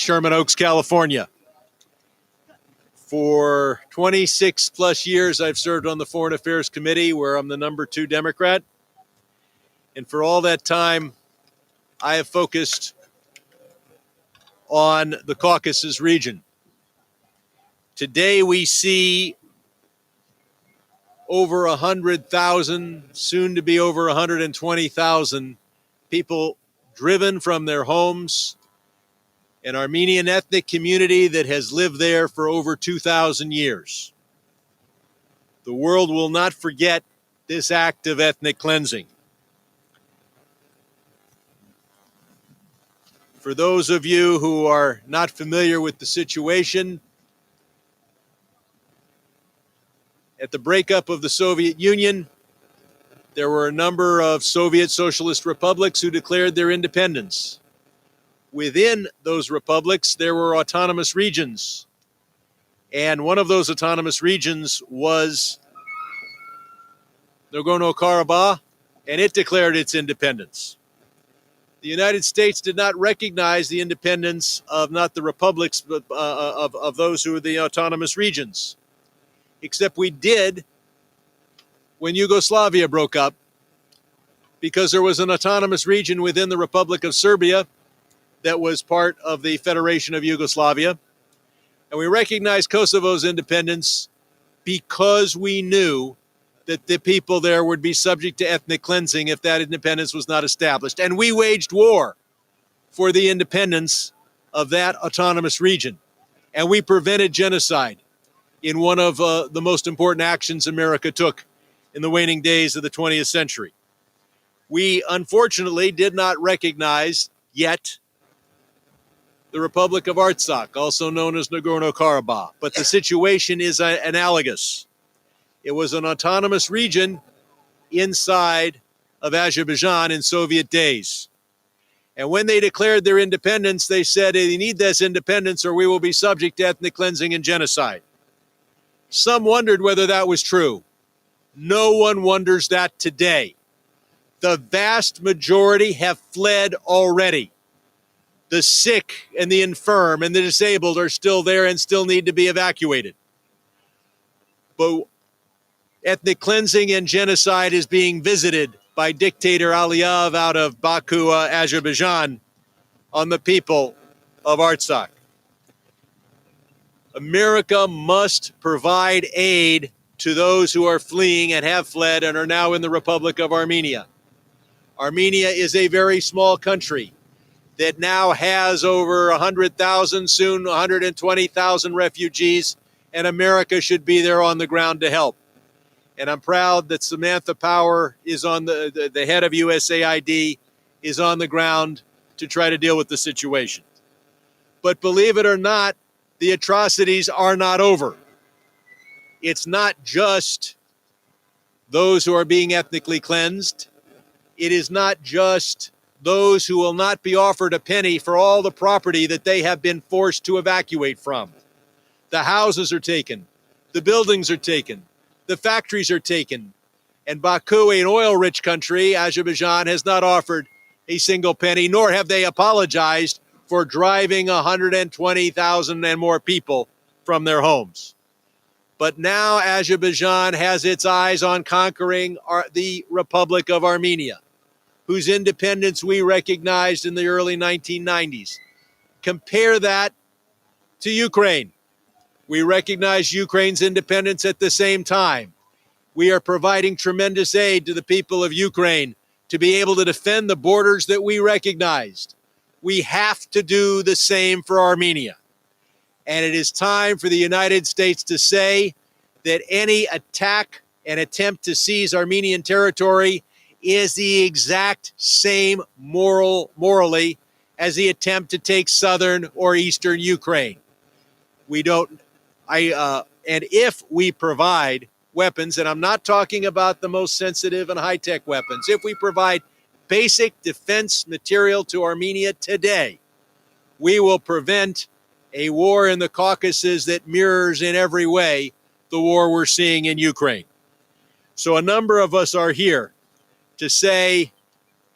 Sherman Oaks, California. For 26 plus years, I've served on the Foreign Affairs Committee, where I'm the #2 Democrat. And for all that time, I have focused on the Caucasus region. Today, we see over 100,000, soon to be over 120,000 people driven from their homes, an Armenian ethnic community that has lived there for over 2,000 years. The world will not forget this act of ethnic cleansing. For those of you who are not familiar with the situation, at the breakup of the Soviet Union, there were a number of Soviet socialist republics who declared their independence. Within those republics, there were autonomous regions. And one of those autonomous regions was Nagorno-Karabakh, and it declared its independence. The United States did not recognize the independence of not the republics, but of those who were the autonomous regions. Except we did when Yugoslavia broke up, because there was an autonomous region within the Republic of Serbia that was part of the Federation of Yugoslavia. And we recognized Kosovo's independence because we knew that the people there would be subject to ethnic cleansing if that independence was not established. And we waged war for the independence of that autonomous region. And we prevented genocide in one of the most important actions America took in the waning days of the 20th century. We unfortunately did not recognize yet the Republic of Artsakh, also known as Nagorno-Karabakh, but the situation is analogous. It was an autonomous region inside of Azerbaijan in Soviet days. And when they declared their independence, they said they need this independence or we will be subject to ethnic cleansing and genocide. Some wondered whether that was true. No one wonders that today. The vast majority have fled already. The sick and the infirm and the disabled are still there and still need to be evacuated. But ethnic cleansing and genocide is being visited by dictator Aliyev out of Baku, Azerbaijan, on the people of Artsakh. America must provide aid to those who are fleeing and have fled and are now in the Republic of Armenia. Armenia is a very small country that now has over 100,000, soon 120,000 refugees, and America should be there on the ground to help. And I'm proud that Samantha Power is on the head of USAID, is on the ground to try to deal with the situation. But believe it or not, the atrocities are not over. It's not just those who are being ethnically cleansed. It is not just those who will not be offered a penny for all the property that they have been forced to evacuate from. The houses are taken. The buildings are taken. The factories are taken. And Baku, an oil-rich country, Azerbaijan, has not offered a single penny, nor have they apologized for driving 120,000 and more people from their homes. But now Azerbaijan has its eyes on conquering the Republic of Armenia, whose independence we recognized in the early 1990s. Compare that to Ukraine. We recognize Ukraine's independence at the same time. We are providing tremendous aid to the people of Ukraine to be able to defend the borders that we recognized. We have to do the same for Armenia. And it is time for the United States to say that any attack and attempt to seize Armenian territory is the exact same morally as the attempt to take southern or eastern Ukraine. And if we provide weapons, and I'm not talking about the most sensitive and high-tech weapons, if we provide basic defense material to Armenia today, we will prevent a war in the Caucasus that mirrors in every way the war we're seeing in Ukraine. So a number of us are here to say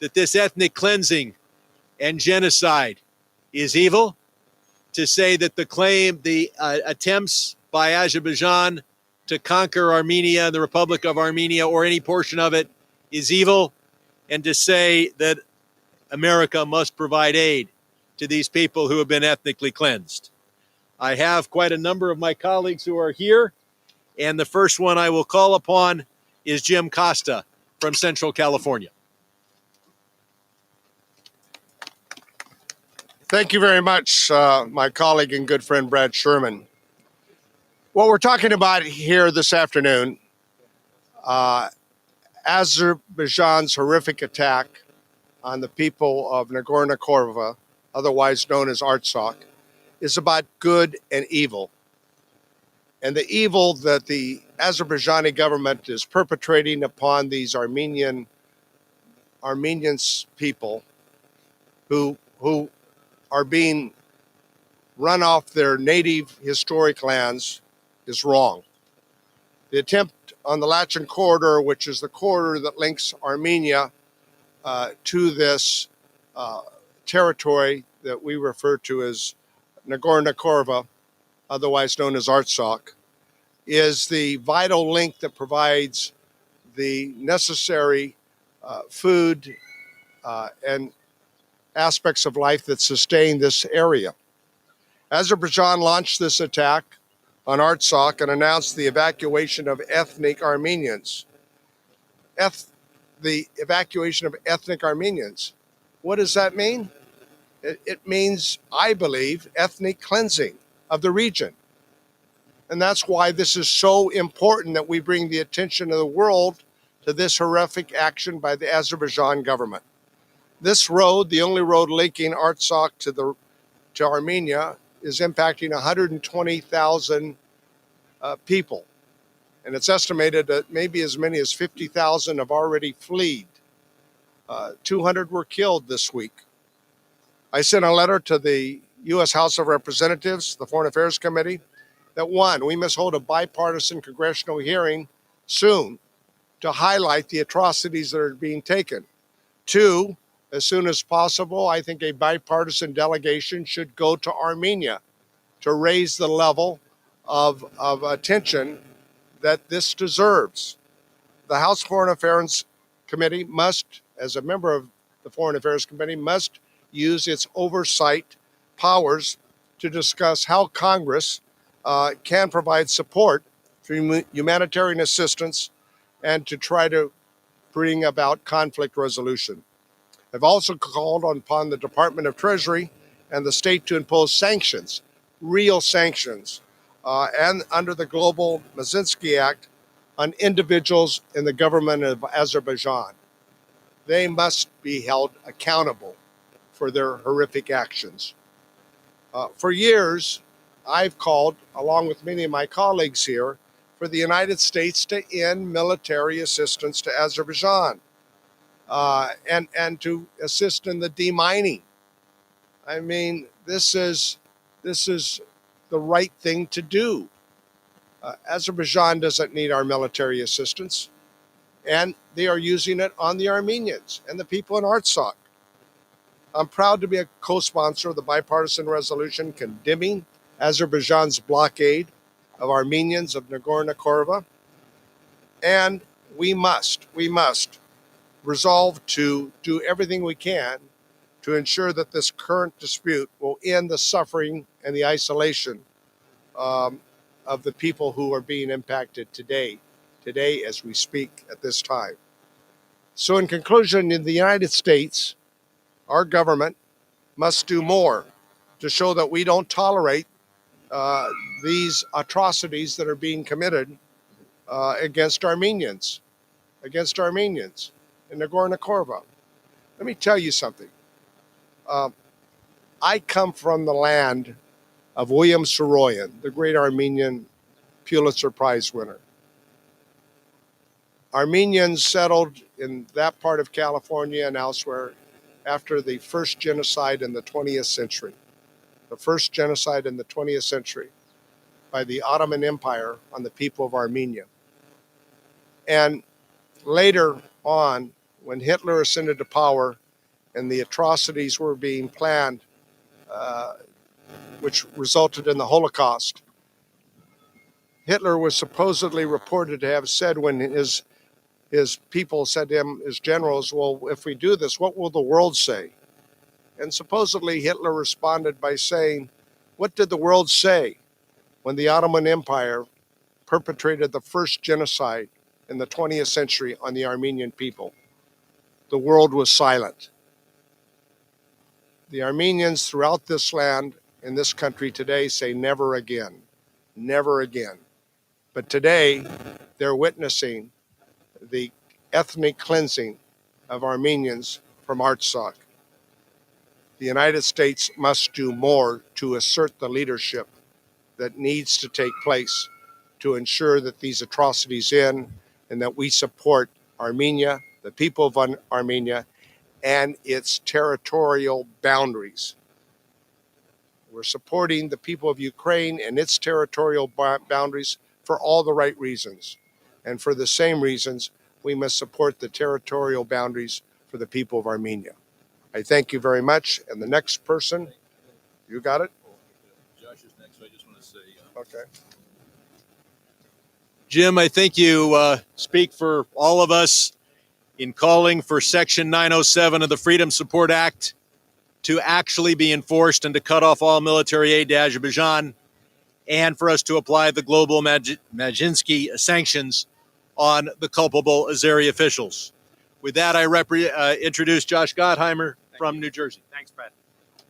that this ethnic cleansing and genocide is evil, to say that the attempts by Azerbaijan to conquer Armenia and the Republic of Armenia or any portion of it is evil, and to say that America must provide aid to these people who have been ethnically cleansed. I have quite a number of my colleagues who are here, and the first one I will call upon is Jim Costa from Central California. Thank you very much, my colleague and good friend Brad Sherman. What we're talking about here this afternoon, Azerbaijan's horrific attack on the people of Nagorno-Karabakh, otherwise known as Artsakh, is about good and evil. And the evil that the Azerbaijani government is perpetrating upon these Armenian people who are being run off their native historic lands is wrong. The attempt on the Lachen corridor, which is the corridor that links Armenia to this territory that we refer to as Nagorno-Karabakh, otherwise known as Artsakh, is the vital link that provides the necessary food and aspects of life that sustain this area. Azerbaijan launched this attack on Artsakh and announced the evacuation of ethnic Armenians. The evacuation of ethnic Armenians. What does that mean? It means, I believe, ethnic cleansing of the region. And that's why this is so important that we bring the attention of the world to this horrific action by the Azerbaijan government. This road, the only road linking Artsakh to Armenia, is impacting 120,000 people. And it's estimated that maybe as many as 50,000 have already fled. 200 were killed this week. I sent a letter to the U.S. House of Representatives, the Foreign Affairs Committee, that one, we must hold a bipartisan congressional hearing soon to highlight the atrocities that are being taken. Two, as soon as possible, I think a bipartisan delegation should go to Armenia to raise the level of attention that this deserves. The House Foreign Affairs Committee must, as a member of the Foreign Affairs Committee, must use its oversight powers to discuss how Congress can provide support for humanitarian assistance and to try to bring about conflict resolution. I've also called upon the Department of Treasury and the state to impose sanctions, real sanctions, and under the Global Magnitsky Act on individuals in the government of Azerbaijan. They must be held accountable for their horrific actions. For years, I've called, along with many of my colleagues here, for the United States to end military assistance to Azerbaijan and to assist in the demining. I mean, this is the right thing to do. Azerbaijan doesn't need our military assistance, and they are using it on the Armenians and the people in Artsakh. I'm proud to be a co-sponsor of the bipartisan resolution condemning Azerbaijan's blockade of Armenians of Nagorno-Karabakh, and we must resolve to do everything we can to ensure that this current dispute will end the suffering and the isolation of the people who are being impacted today as we speak at this time. So in conclusion, in the United States, our government must do more to show that we don't tolerate these atrocities that are being committed against Armenians in Nagorno-Karabakh. Let me tell you something. I come from the land of William Saroyan, the great Armenian Pulitzer Prize winner. Armenians settled in that part of California and elsewhere after the first genocide in the 20th century. The first genocide in the 20th century by the Ottoman Empire on the people of Armenia. And later on, when Hitler ascended to power and the atrocities were being planned which resulted in the Holocaust. Hitler was supposedly reported to have said, when his people said to him, his generals, well, if we do this, what will the world say? And supposedly Hitler responded by saying, what did the world say when the Ottoman Empire perpetrated the first genocide in the 20th century on the Armenian people? The world was silent. The Armenians throughout this land, in this country today, say never again, never again. But today, they're witnessing the ethnic cleansing of Armenians from Artsakh. The United States must do more to assert the leadership that needs to take place to ensure that these atrocities end and that we support Armenia, the people of Armenia, and its territorial boundaries. We're supporting the people of Ukraine and its territorial boundaries for all the right reasons. And for the same reasons, we must support the territorial boundaries for the people of Armenia. I thank you very much. And the next person, you got it? Josh is next, so I just want to say. Okay. Jim, I think you speak for all of us in calling for Section 907 of the Freedom Support Act to actually be enforced and to cut off all military aid to Azerbaijan, and for us to apply the global Magnitsky sanctions on the culpable Azeri officials. With that, I introduce Josh Gottheimer from New Jersey. Thanks, Brett.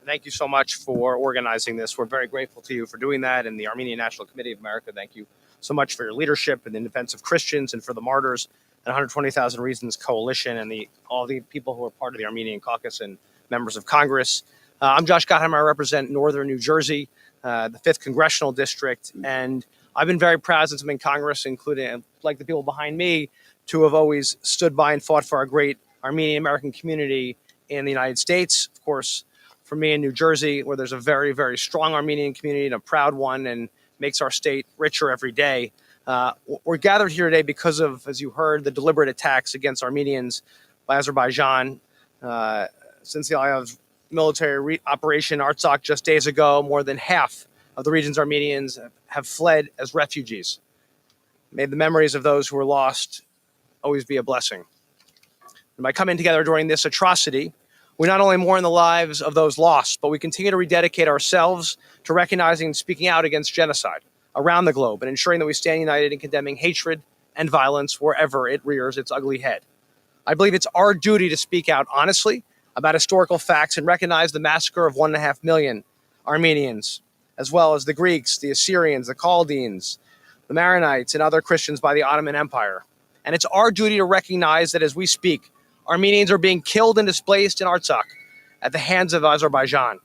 Thank you so much for organizing this. We're very grateful to you for doing that. And the Armenian National Committee of America, thank you so much for your leadership and in defense of Christians and for the Martyrs and 120,000 Reasons Coalition and all the people who are part of the Armenian Caucus and members of Congress. I'm Josh Gottheimer. I represent northern New Jersey, the 5th Congressional District. And I've been very proud since I'm in Congress, including, like the people behind me, to have always stood by and fought for our great Armenian American community in the United States. Of course, for me in New Jersey, where there's a very, very strong Armenian community and a proud one and makes our state richer every day. We're gathered here today because of, as you heard, the deliberate attacks against Armenians by Azerbaijan. Since the military operation Artsakh just days ago, more than half of the region's Armenians have fled as refugees. May the memories of those who were lost always be a blessing. And by coming together during this atrocity, we not only mourn the lives of those lost, but we continue to rededicate ourselves to recognizing and speaking out against genocide around the globe and ensuring that we stand united in condemning hatred and violence wherever it rears its ugly head. I believe it's our duty to speak out honestly about historical facts and recognize the massacre of 1.5 million Armenians, as well as the Greeks, the Assyrians, the Chaldeans, the Maronites, and other Christians by the Ottoman Empire. And it's our duty to recognize that as we speak, Armenians are being killed and displaced in Artsakh at the hands of Azerbaijan.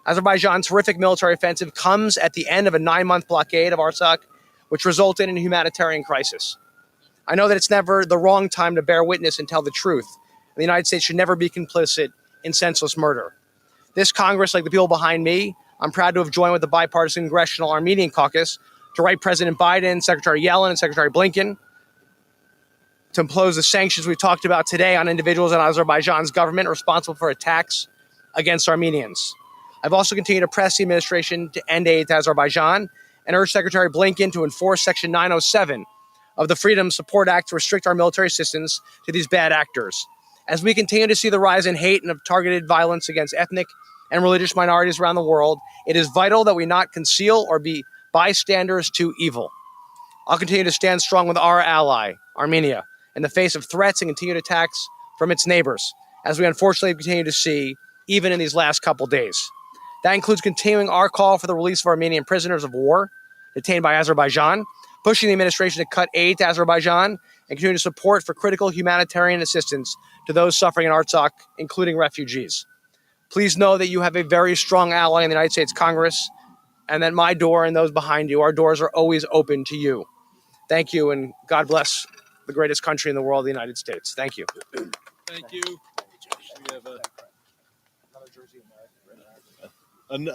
Azerbaijan's horrific military offensive comes at the end of a 9-month blockade of Artsakh, which resulted in a humanitarian crisis. I know that it's never the wrong time to bear witness and tell the truth. The United States should never be complicit in senseless murder. This Congress, like the people behind me, I'm proud to have joined with the Bipartisan Congressional Armenian Caucus to write President Biden, Secretary Yellen, and Secretary Blinken to impose the sanctions we talked about today on individuals in Azerbaijan's government responsible for attacks against Armenians. I've also continued to press the administration to end aid to Azerbaijan and urge Secretary Blinken to enforce Section 907 of the Freedom Support Act to restrict our military assistance to these bad actors. As we continue to see the rise in hate and of targeted violence against ethnic and religious minorities around the world, it is vital that we not conceal or be bystanders to evil. I'll continue to stand strong with our ally, Armenia, in the face of threats and continued attacks from its neighbors, as we unfortunately continue to see even in these last couple days. That includes continuing our call for the release of Armenian prisoners of war detained by Azerbaijan, pushing the administration to cut aid to Azerbaijan, and continue to support for critical humanitarian assistance to those suffering in Artsakh, including refugees. Please know that you have a very strong ally in the United States Congress, and that my door and those behind you, our doors are always open to you. Thank you, and God bless the greatest country in the world, the United States. Thank you. Thank you. We have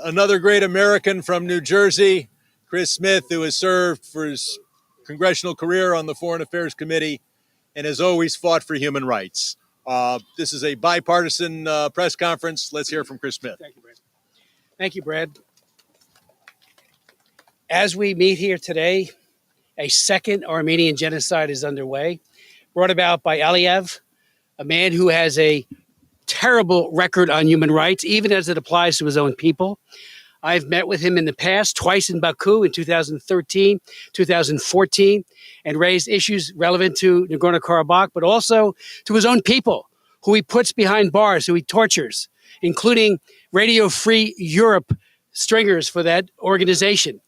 another great American from New Jersey, Chris Smith, who has served for his congressional career on the Foreign Affairs Committee and has always fought for human rights. This is a bipartisan press conference. Let's hear from Chris Smith. Thank you, Brad. As we meet here today, a second Armenian genocide is underway, brought about by Aliyev, a man who has a terrible record on human rights, even as it applies to his own people. I've met with him in the past, twice in Baku in 2013, 2014, and raised issues relevant to Nagorno-Karabakh, but also to his own people, who he puts behind bars, who he tortures, including Radio Free Europe stringers for that organization.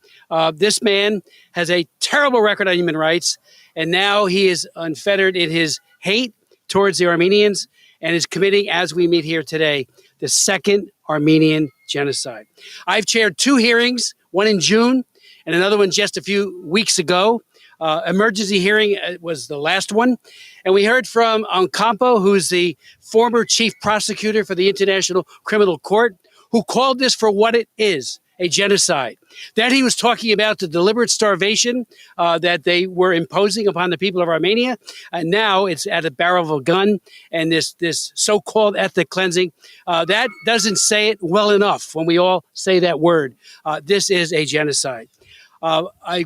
This man has a terrible record on human rights, and now he is unfettered in his hate towards the Armenians and is committing, as we meet here today, the second Armenian genocide. I've chaired two hearings, one in June and another one just a few weeks ago. Emergency hearing was the last one. And we heard from ANCA, who's the former chief prosecutor for the International Criminal Court, who called this for what it is, a genocide. Then he was talking about the deliberate starvation that they were imposing upon the people of Armenia. And now it's at a barrel of a gun, and this so-called ethnic cleansing. That doesn't say it well enough when we all say that word. This is a genocide.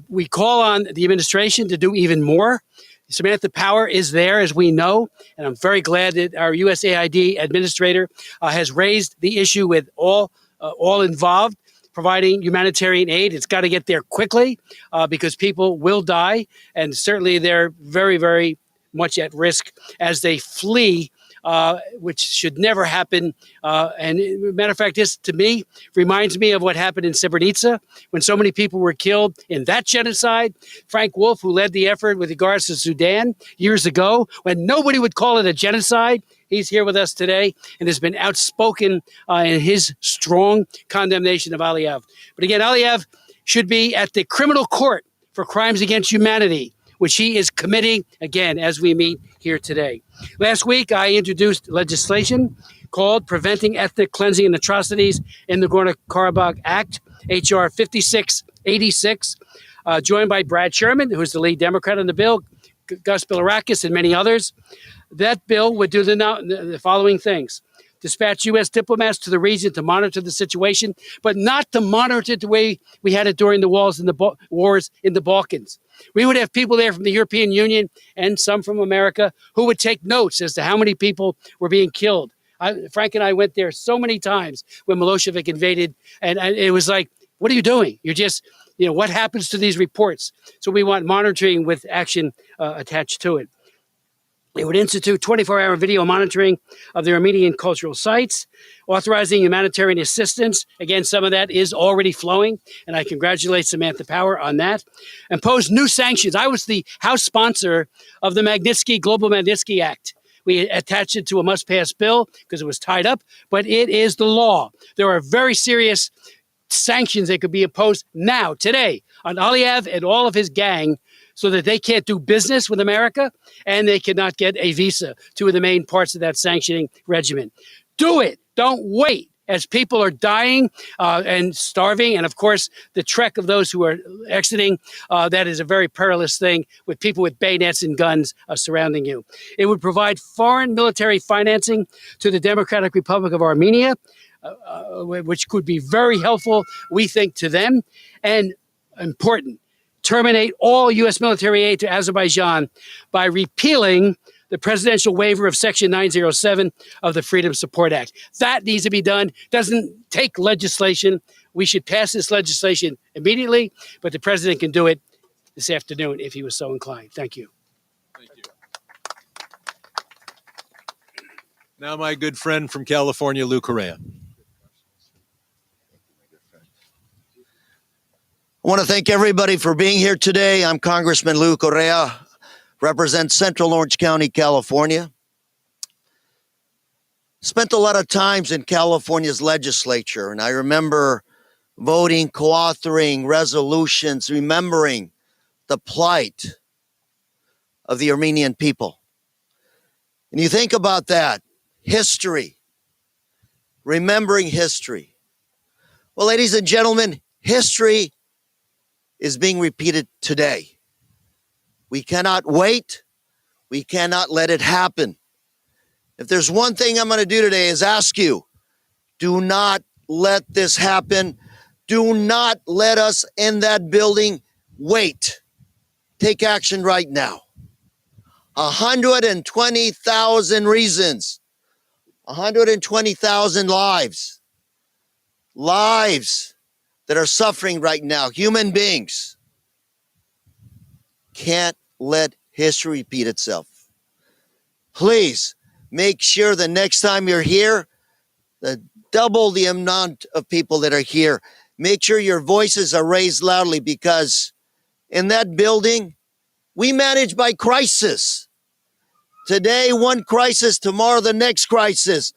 We call on the administration to do even more. Samantha Power is there, as we know, and I'm very glad that our USAID administrator has raised the issue with all involved, providing humanitarian aid. It's got to get there quickly because people will die, and certainly they're very, very much at risk as they flee, which should never happen. And matter of fact, this to me reminds me of what happened in Srebrenica when so many people were killed in that genocide. Frank Wolf, who led the effort with regards to Sudan years ago, when nobody would call it a genocide. He's here with us today and has been outspoken in his strong condemnation of Aliyev. But again, Aliyev should be at the criminal court for crimes against humanity, which he is committing, again, as we meet here today. Last week, I introduced legislation called Preventing Ethnic Cleansing and Atrocities in the Nagorno-Karabakh Act, H.R. 5686, joined by Brad Sherman, who is the lead Democrat on the bill, Gus Bilirakis, and many others. That bill would do the following things. Dispatch U.S. diplomats to the region to monitor the situation, but not to monitor it the way we had it during the wars in the Balkans. We would have people there from the European Union and some from America who would take notes as to how many people were being killed. Frank and I went there so many times when Milosevic invaded, and it was like, what are you doing? You're just, what happens to these reports? So we want monitoring with action attached to it. It would institute 24-hour video monitoring of the Armenian cultural sites, authorizing humanitarian assistance. Again, some of that is already flowing, and I congratulate Samantha Power on that. Impose new sanctions. I was the House sponsor of the Global Magnitsky Act. We attached it to a must-pass bill because it was tied up, but it is the law. There are very serious sanctions that could be imposed now, today, on Aliyev and all of his gang, so that they can't do business with America and they cannot get a visa, two of the main parts of that sanctioning regimen. Do it. Don't wait as people are dying and starving. And of course, the trek of those who are exiting, that is a very perilous thing with people with bayonets and guns surrounding you. It would provide foreign military financing to the Democratic Republic of Armenia, which could be very helpful, we think, to them. And important, terminate all U.S. military aid to Azerbaijan by repealing the presidential waiver of Section 907 of the Freedom Support Act. That needs to be done. Doesn't take legislation. We should pass this legislation immediately, but the president can do it this afternoon if he was so inclined. Thank you. Thank you. Now my good friend from California, Lou Correa. I want to thank everybody for being here today. I'm Congressman Lou Correa, represent Central Orange County, California. Spent a lot of times in California's legislature, and I remember voting, co-authoring resolutions, remembering the plight of the Armenian people. And you think about that, history, remembering history. Well, ladies and gentlemen, history is being repeated today. We cannot wait. We cannot let it happen. If there's one thing I'm going to do today is ask you, do not let this happen. Do not let us in that building wait. Take action right now. 120,000 reasons. 120,000 lives. Lives that are suffering right now. Human beings. Can't let history repeat itself. Please make sure the next time you're here, double the amount of people that are here. Make sure your voices are raised loudly, because in that building, we manage by crisis. Today, one crisis, tomorrow, the next crisis.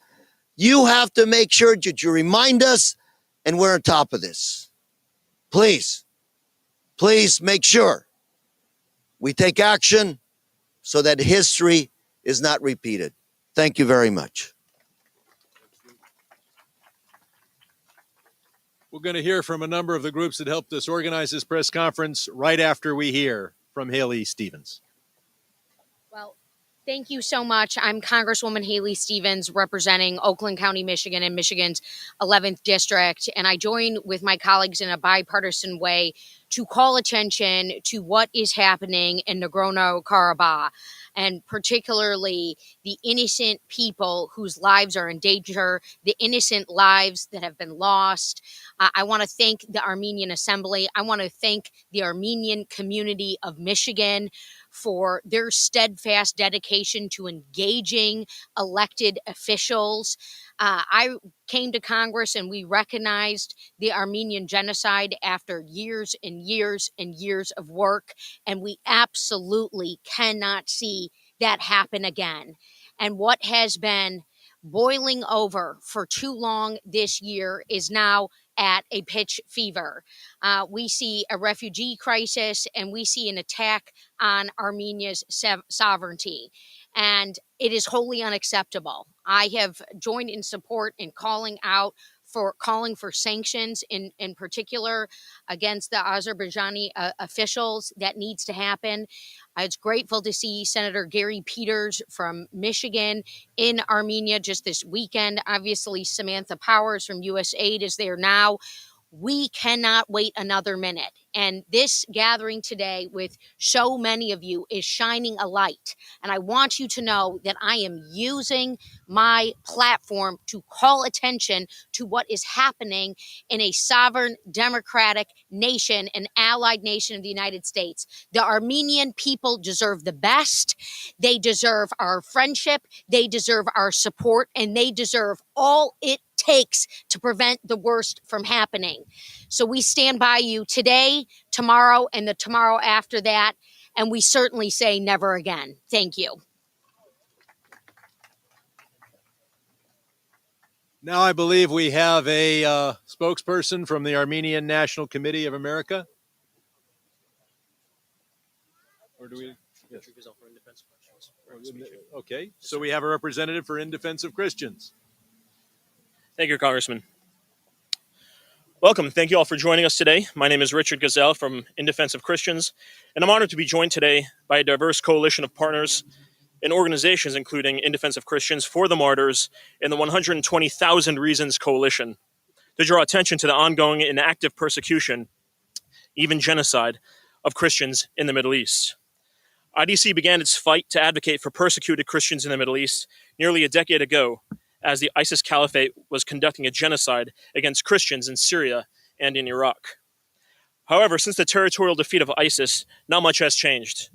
You have to make sure that you remind us, and we're on top of this. Please make sure we take action so that history is not repeated. Thank you very much. We're going to hear from a number of the groups that helped us organize this press conference right after we hear from Haley Stevens. Well, thank you so much. I'm Congresswoman Haley Stevens, representing Oakland County, Michigan, and Michigan's 11th District. And I join with my colleagues in a bipartisan way to call attention to what is happening in Nagorno-Karabakh, and particularly the innocent people whose lives are in danger, the innocent lives that have been lost. I want to thank the Armenian Assembly. I want to thank the Armenian community of Michigan for their steadfast dedication to engaging elected officials. I came to Congress and we recognized the Armenian genocide after years and years and years of work, and we absolutely cannot see that happen again. And what has been boiling over for too long this year is now at a pitch fever. We see a refugee crisis, and we see an attack on Armenia's sovereignty. And it is wholly unacceptable. I have joined in support in calling for sanctions, in particular against the Azerbaijani officials. That needs to happen. It's grateful to see Senator Gary Peters from Michigan in Armenia just this weekend. Obviously, Samantha Powers from USAID is there now. We cannot wait another minute. And this gathering today with so many of you is shining a light. And I want you to know that I am using my platform to call attention to what is happening in a sovereign, democratic nation, an allied nation of the United States. The Armenian people deserve the best. They deserve our friendship. They deserve our support, and they deserve all it takes to prevent the worst from happening. So we stand by you today, tomorrow, and the tomorrow after that. And we certainly say never again. Thank you. Now I believe we have a spokesperson from the Armenian National Committee of America. Or do we? Yes. Okay, so we have a representative for In Defense of Christians. Thank you, Congressman. Welcome. Thank you all for joining us today. My name is Richard Gazelle from In Defense of Christians, and I'm honored to be joined today by a diverse coalition of partners and organizations, including In Defense of Christians, For the Martyrs, and the 120,000 Reasons Coalition, to draw attention to the ongoing and active persecution, even genocide, of Christians in the Middle East. IDC began its fight to advocate for persecuted Christians in the Middle East nearly a decade ago, as the ISIS Caliphate was conducting a genocide against Christians in Syria and in Iraq. However, since the territorial defeat of ISIS, not much has changed.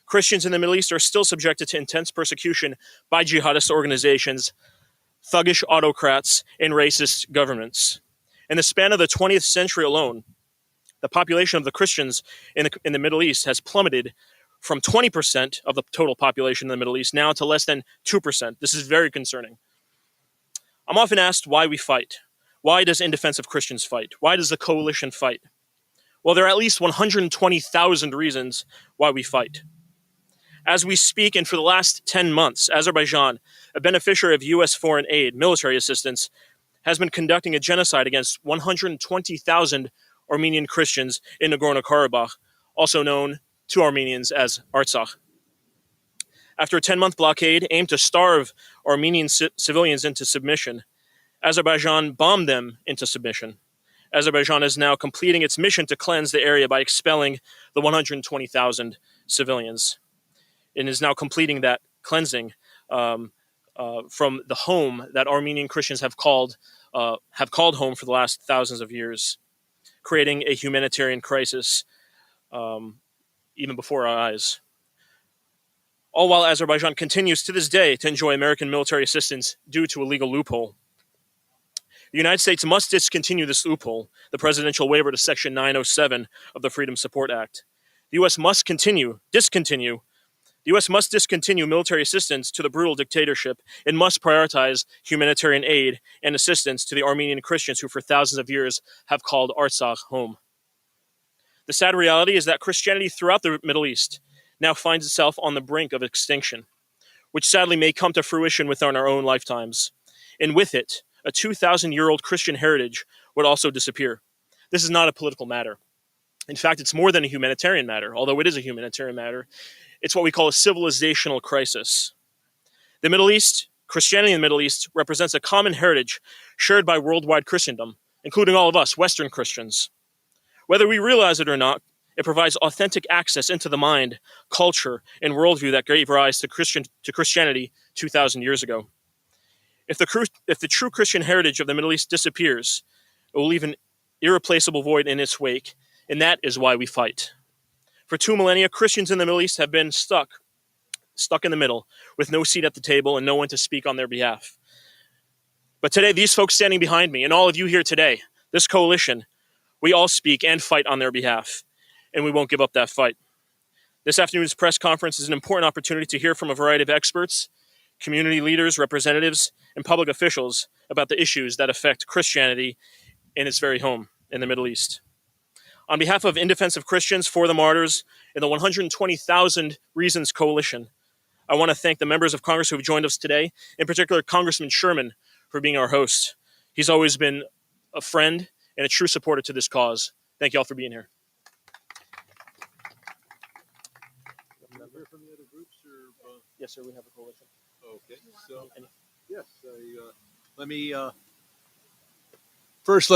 Christians in the Middle East are still subjected to intense persecution by jihadist organizations, thuggish autocrats, and racist governments. In the span of the 20th century alone, the population of the Christians in the Middle East has plummeted from 20% of the total population in the Middle East now to less than 2%. This is very concerning. I'm often asked why we fight. Why does In Defense of Christians fight? Why does the coalition fight? Well, there are at least 120,000 reasons why we fight. As we speak, and for the last 10 months, Azerbaijan, a beneficiary of U.S. foreign aid, military assistance, has been conducting a genocide against 120,000 Armenian Christians in Nagorno-Karabakh, also known to Armenians as Artsakh. After a 10-month blockade aimed to starve Armenian civilians into submission, Azerbaijan bombed them into submission. Azerbaijan is now completing its mission to cleanse the area by expelling the 120,000 civilians, and is now completing that cleansing from the home that Armenian Christians have called home for the last thousands of years, creating a humanitarian crisis even before our eyes. All while Azerbaijan continues to this day to enjoy American military assistance due to a legal loophole. The United States must discontinue this loophole, the waiver to Section 907 of the Freedom Support Act. The U.S. must discontinue military assistance to the brutal dictatorship and must prioritize humanitarian aid and assistance to the Armenian Christians who for thousands of years have called Artsakh home. The sad reality is that Christianity throughout the Middle East now finds itself on the brink of extinction, which sadly may come to fruition within our own lifetimes. And with it, a 2,000-year-old Christian heritage would also disappear. This is not a political matter. In fact, it's more than a humanitarian matter, although it is a humanitarian matter. It's what we call a civilizational crisis. The Middle East, Christianity in the Middle East, represents a common heritage shared by worldwide Christendom, including all of us, Western Christians. Whether we realize it or not, it provides authentic access into the mind, culture, and worldview that gave rise to Christianity 2,000 years ago. If the true Christian heritage of the Middle East disappears, it will leave an irreplaceable void in its wake, and that is why we fight. For 2 millennia, Christians in the Middle East have been stuck in the middle, with no seat at the table and no one to speak on their behalf. But today, these folks standing behind me, and all of you here today, this coalition, we all speak and fight on their behalf, and we won't give up that fight. This afternoon's press conference is an important opportunity to hear from a variety of experts, community leaders, representatives, and public officials about the issues that affect Christianity in its very home in the Middle East. On behalf of In Defense of Christians, For the Martyrs, and the 120,000 Reasons Coalition, I want to thank the members of Congress who have joined us today, in particular Congressman Sherman, for being our host. He's always been a friend and a true supporter to this cause. Thank you all for being here. Yes, sir, we have a coalition. Okay, so yes, let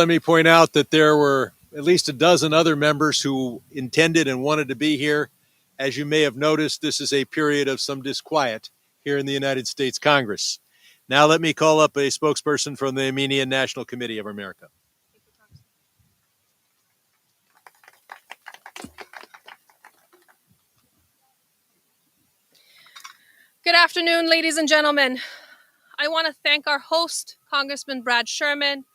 me point out that there were at least a dozen other members who intended and wanted to be here. As you may have noticed, this is a period of some disquiet here in the United States Congress. Now let me call up a spokesperson from the Armenian National Committee of America. Good afternoon, ladies and gentlemen. I want to thank our host, Congressman Brad Sherman,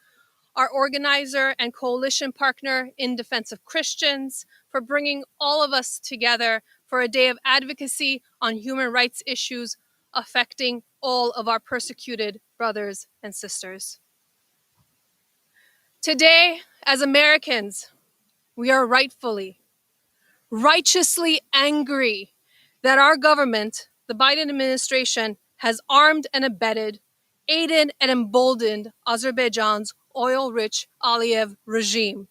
our organizer and coalition partner In Defense of Christians, for bringing all of us together for a day of advocacy on human rights issues affecting all of our persecuted brothers and sisters. Today, as Americans, we are righteously angry that our government, the Biden administration, has armed and abetted, aided and emboldened Azerbaijan's oil-rich Aliyev regime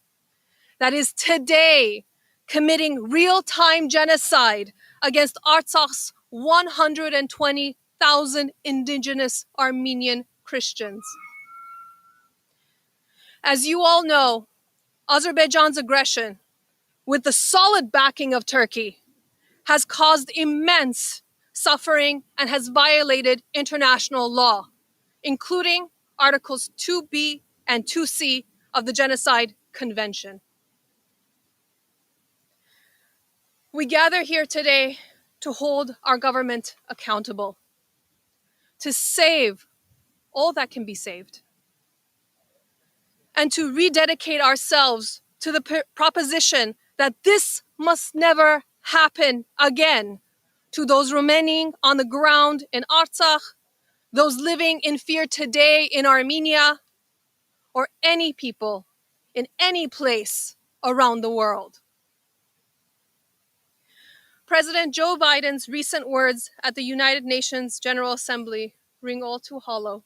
that is today committing real-time genocide against Artsakh's 120,000 indigenous Armenian Christians. As you all know, Azerbaijan's aggression, with the solid backing of Turkey, has caused immense suffering and has violated international law, including Articles 2B and 2C of the Genocide Convention. We gather here today to hold our government accountable, to save all that can be saved, and to rededicate ourselves to the proposition that this must never happen again to those remaining on the ground in Artsakh, those living in fear today in Armenia, or any people in any place around the world. President Joe Biden's recent words at the United Nations General Assembly ring all too hollow.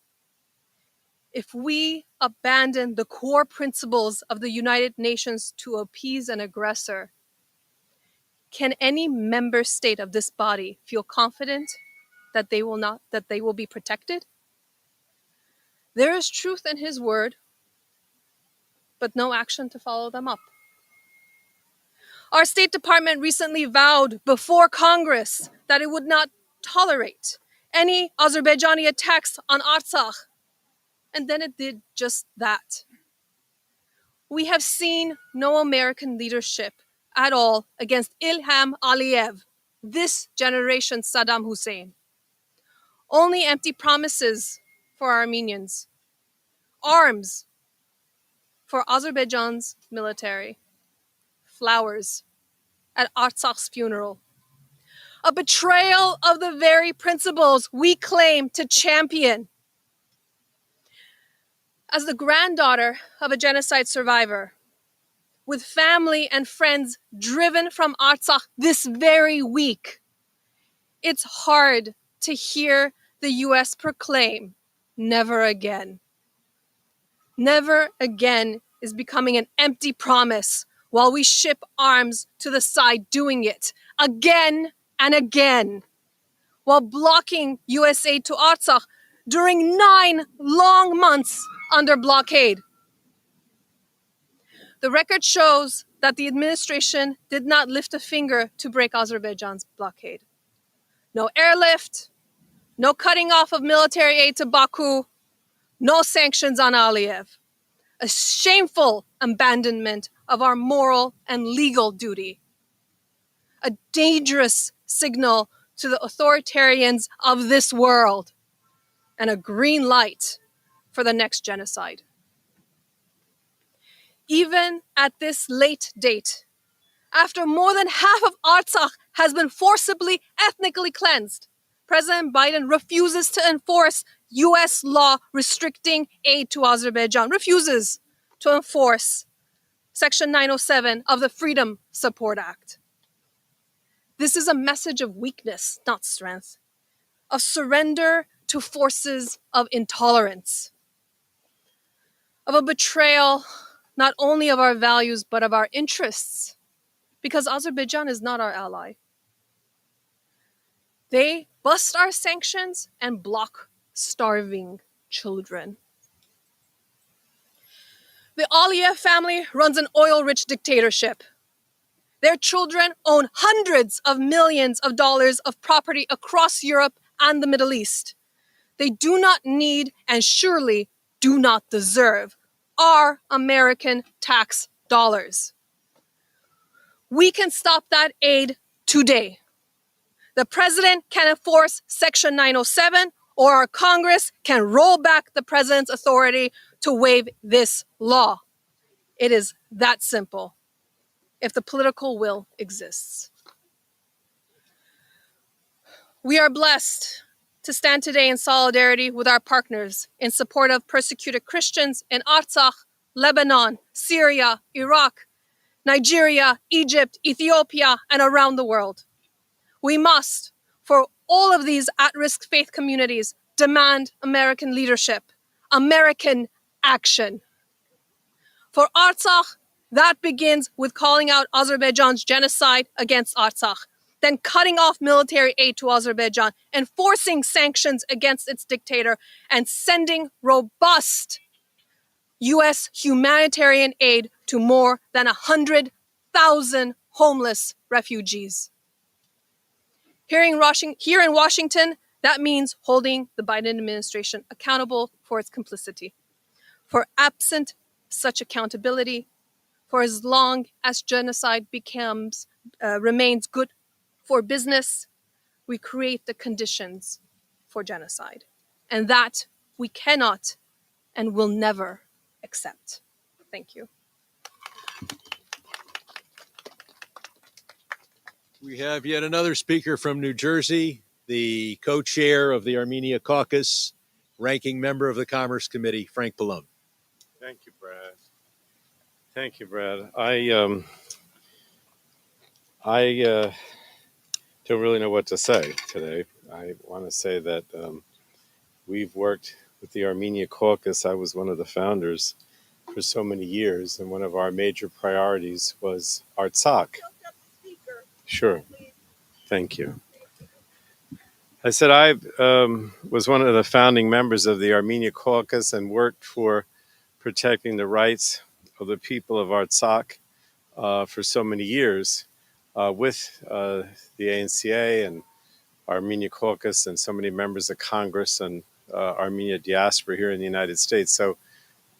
If we abandon the core principles of the United Nations to appease an aggressor, can any member state of this body feel confident that they will be protected? There is truth in his word, but no action to follow them up. Our State Department recently vowed before Congress that it would not tolerate any Azerbaijani attacks on Artsakh, and then it did just that. We have seen no American leadership at all against Ilham Aliyev, this generation's Saddam Hussein. Only empty promises for Armenians, arms for Azerbaijan's military, flowers at Artsakh's funeral. A betrayal of the very principles we claim to champion. As the granddaughter of a genocide survivor, with family and friends driven from Artsakh this very week, it's hard to hear the US proclaim, never again. Never again is becoming an empty promise while we ship arms to the side doing it again and again, while blocking US aid to Artsakh during 9 long months under blockade. The record shows that the administration did not lift a finger to break Azerbaijan's blockade. No airlift, no cutting off of military aid to Baku, no sanctions on Aliyev. A shameful abandonment of our moral and legal duty. A dangerous signal to the authoritarians of this world, and a green light for the next genocide. Even at this late date, after more than half of Artsakh has been forcibly ethnically cleansed, President Biden refuses to enforce US law restricting aid to Azerbaijan, refuses to enforce Section 907 of the Freedom Support Act. This is a message of weakness, not strength, of surrender to forces of intolerance, of a betrayal not only of our values, but of our interests, because Azerbaijan is not our ally. They bust our sanctions and block starving children. The Aliyev family runs an oil-rich dictatorship. Their children own hundreds of millions of dollars of property across Europe and the Middle East. They do not need and surely do not deserve our American tax dollars. We can stop that aid today. The president can enforce Section 907, or our Congress can roll back the president's authority to waive this law. It is that simple, if the political will exists. We are blessed to stand today in solidarity with our partners in support of persecuted Christians in Artsakh, Lebanon, Syria, Iraq, Nigeria, Egypt, Ethiopia, and around the world. We must, for all of these at-risk faith communities, demand American leadership, American action. For Artsakh, that begins with calling out Azerbaijan's genocide against Artsakh, then cutting off military aid to Azerbaijan, enforcing sanctions against its dictator, and sending robust US humanitarian aid to more than 100,000 homeless refugees. Here in Washington, that means holding the Biden administration accountable for its complicity. For absent such accountability, for as long as genocide remains good for business, we create the conditions for genocide. And that we cannot and will never accept. Thank you. We have yet another speaker from New Jersey, the co-chair of the Armenia Caucus, ranking member of the Commerce Committee, Frank Pallone. Thank you, Brad. Thank you, Brad. I don't really know what to say today. I want to say that we've worked with the Armenia Caucus. I was one of the founders for so many years, and one of our major priorities was Artsakh. Sure. Thank you. I said I was one of the founding members of the Armenia Caucus and worked for protecting the rights of the people of Artsakh for so many years with the ANCA and Armenia Caucus and so many members of Congress and Armenia diaspora here in the United States. So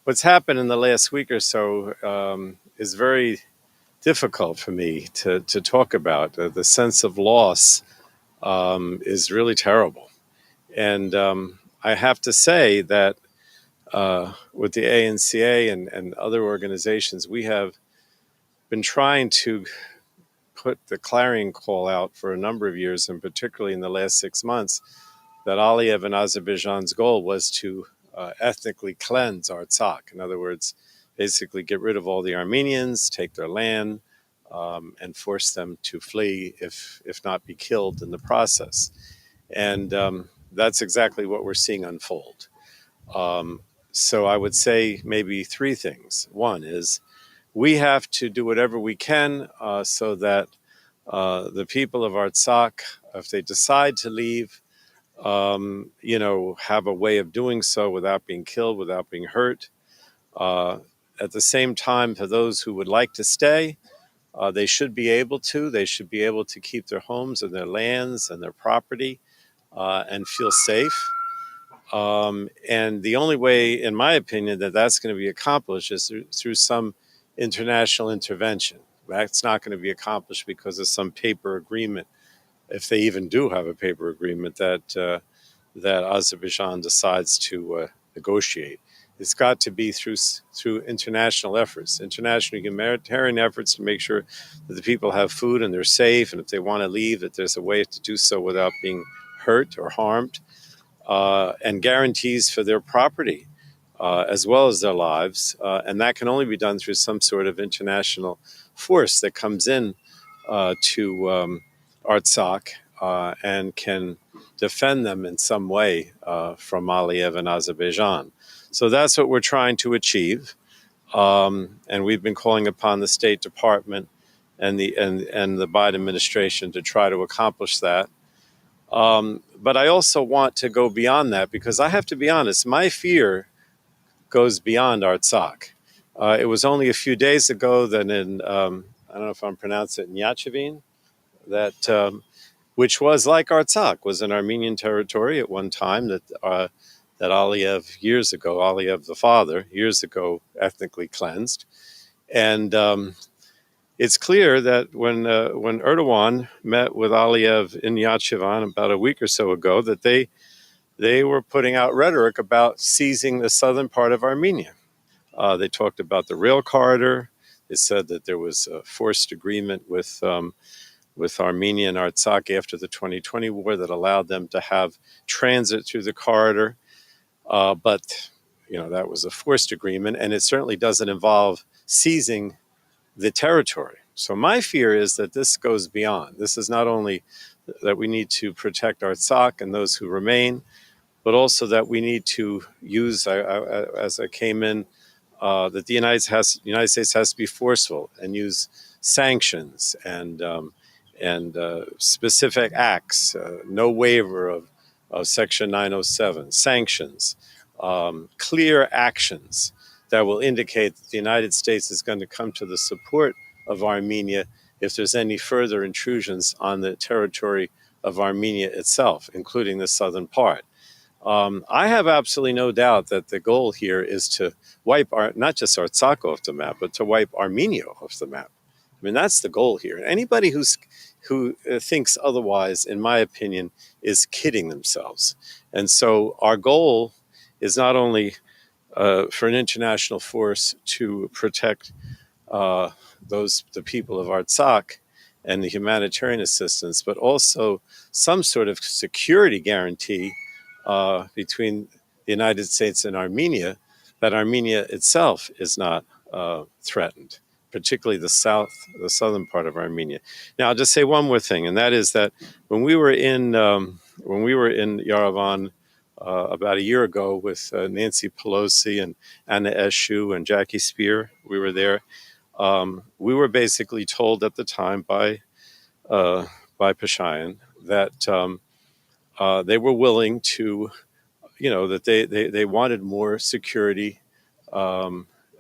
what's happened in the last week or so is very difficult for me to talk about. The sense of loss is really terrible. And I have to say that with the ANCA and other organizations, we have been trying to put the clarion call out for a number of years, and particularly in the last 6 months, that Aliyev and Azerbaijan's goal was to ethnically cleanse Artsakh. In other words, basically get rid of all the Armenians, take their land, and force them to flee, if not be killed in the process. And that's exactly what we're seeing unfold. So I would say maybe three things. One is we have to do whatever we can so that the people of Artsakh, if they decide to leave, have a way of doing so without being killed, without being hurt. At the same time, for those who would like to stay, they should be able to. They should be able to keep their homes and their lands and their property and feel safe. And the only way, in my opinion, that that's going to be accomplished is through some international intervention. That's not going to be accomplished because of some paper agreement, if they even do have a paper agreement that Azerbaijan decides to negotiate. It's got to be through international efforts, international humanitarian efforts to make sure that the people have food and they're safe, and if they want to leave, that there's a way to do so without being hurt or harmed, and guarantees for their property as well as their lives. And that can only be done through some sort of international force that comes in to Artsakh and can defend them in some way from Aliyev and Azerbaijan. So that's what we're trying to achieve. And we've been calling upon the State Department and the Biden administration to try to accomplish that. But I also want to go beyond that, because I have to be honest, my fear goes beyond Artsakh. It was only a few days ago that in, I don't know if I'm pronouncing it, Nyachevin, that which was like Artsakh, was an Armenian territory at one time that Aliyev years ago, Aliyev the father, years ago ethnically cleansed. And it's clear that when Erdogan met with Aliyev in Nyachevin about a week or so ago, that they were putting out rhetoric about seizing the southern part of Armenia. They talked about the rail corridor. They said that there was a forced agreement with Armenia and Artsakh after the 2020 war that allowed them to have transit through the corridor. But that was a forced agreement, and it certainly doesn't involve seizing the territory. So my fear is that this goes beyond. This is not only that we need to protect Artsakh and those who remain, but also that we need to use, as I came in, that the United States has to be forceful and use sanctions and specific acts, no waiver of Section 907, sanctions, clear actions that will indicate that the United States is going to come to the support of Armenia if there's any further intrusions on the territory of Armenia itself, including the southern part. I have absolutely no doubt that the goal here is to wipe not just Artsakh off the map, but to wipe Armenia off the map. I mean, that's the goal here. Anybody who thinks otherwise, in my opinion, is kidding themselves. And so our goal is not only for an international force to protect the people of Artsakh and the humanitarian assistance, but also some sort of security guarantee between the United States and Armenia, that Armenia itself is not threatened, particularly the southern part of Armenia. Now, I'll just say one more thing, and that is that when we were in Yerevan about a year ago with Nancy Pelosi and Anna Eshoo and Jackie Spear, we were there. We were basically told at the time by Pashinyan that they were willing to, that they wanted more security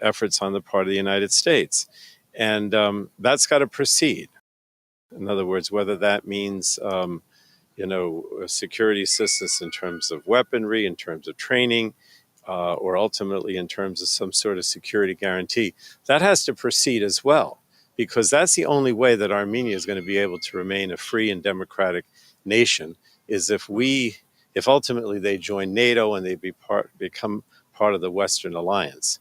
efforts on the part of the United States. And that's got to proceed. In other words, whether that means, security assistance in terms of weaponry, in terms of training, or ultimately in terms of some sort of security guarantee, that has to proceed as well, because that's the only way that Armenia is going to be able to remain a free and democratic nation, is if ultimately they join NATO and they become part of the Western Alliance.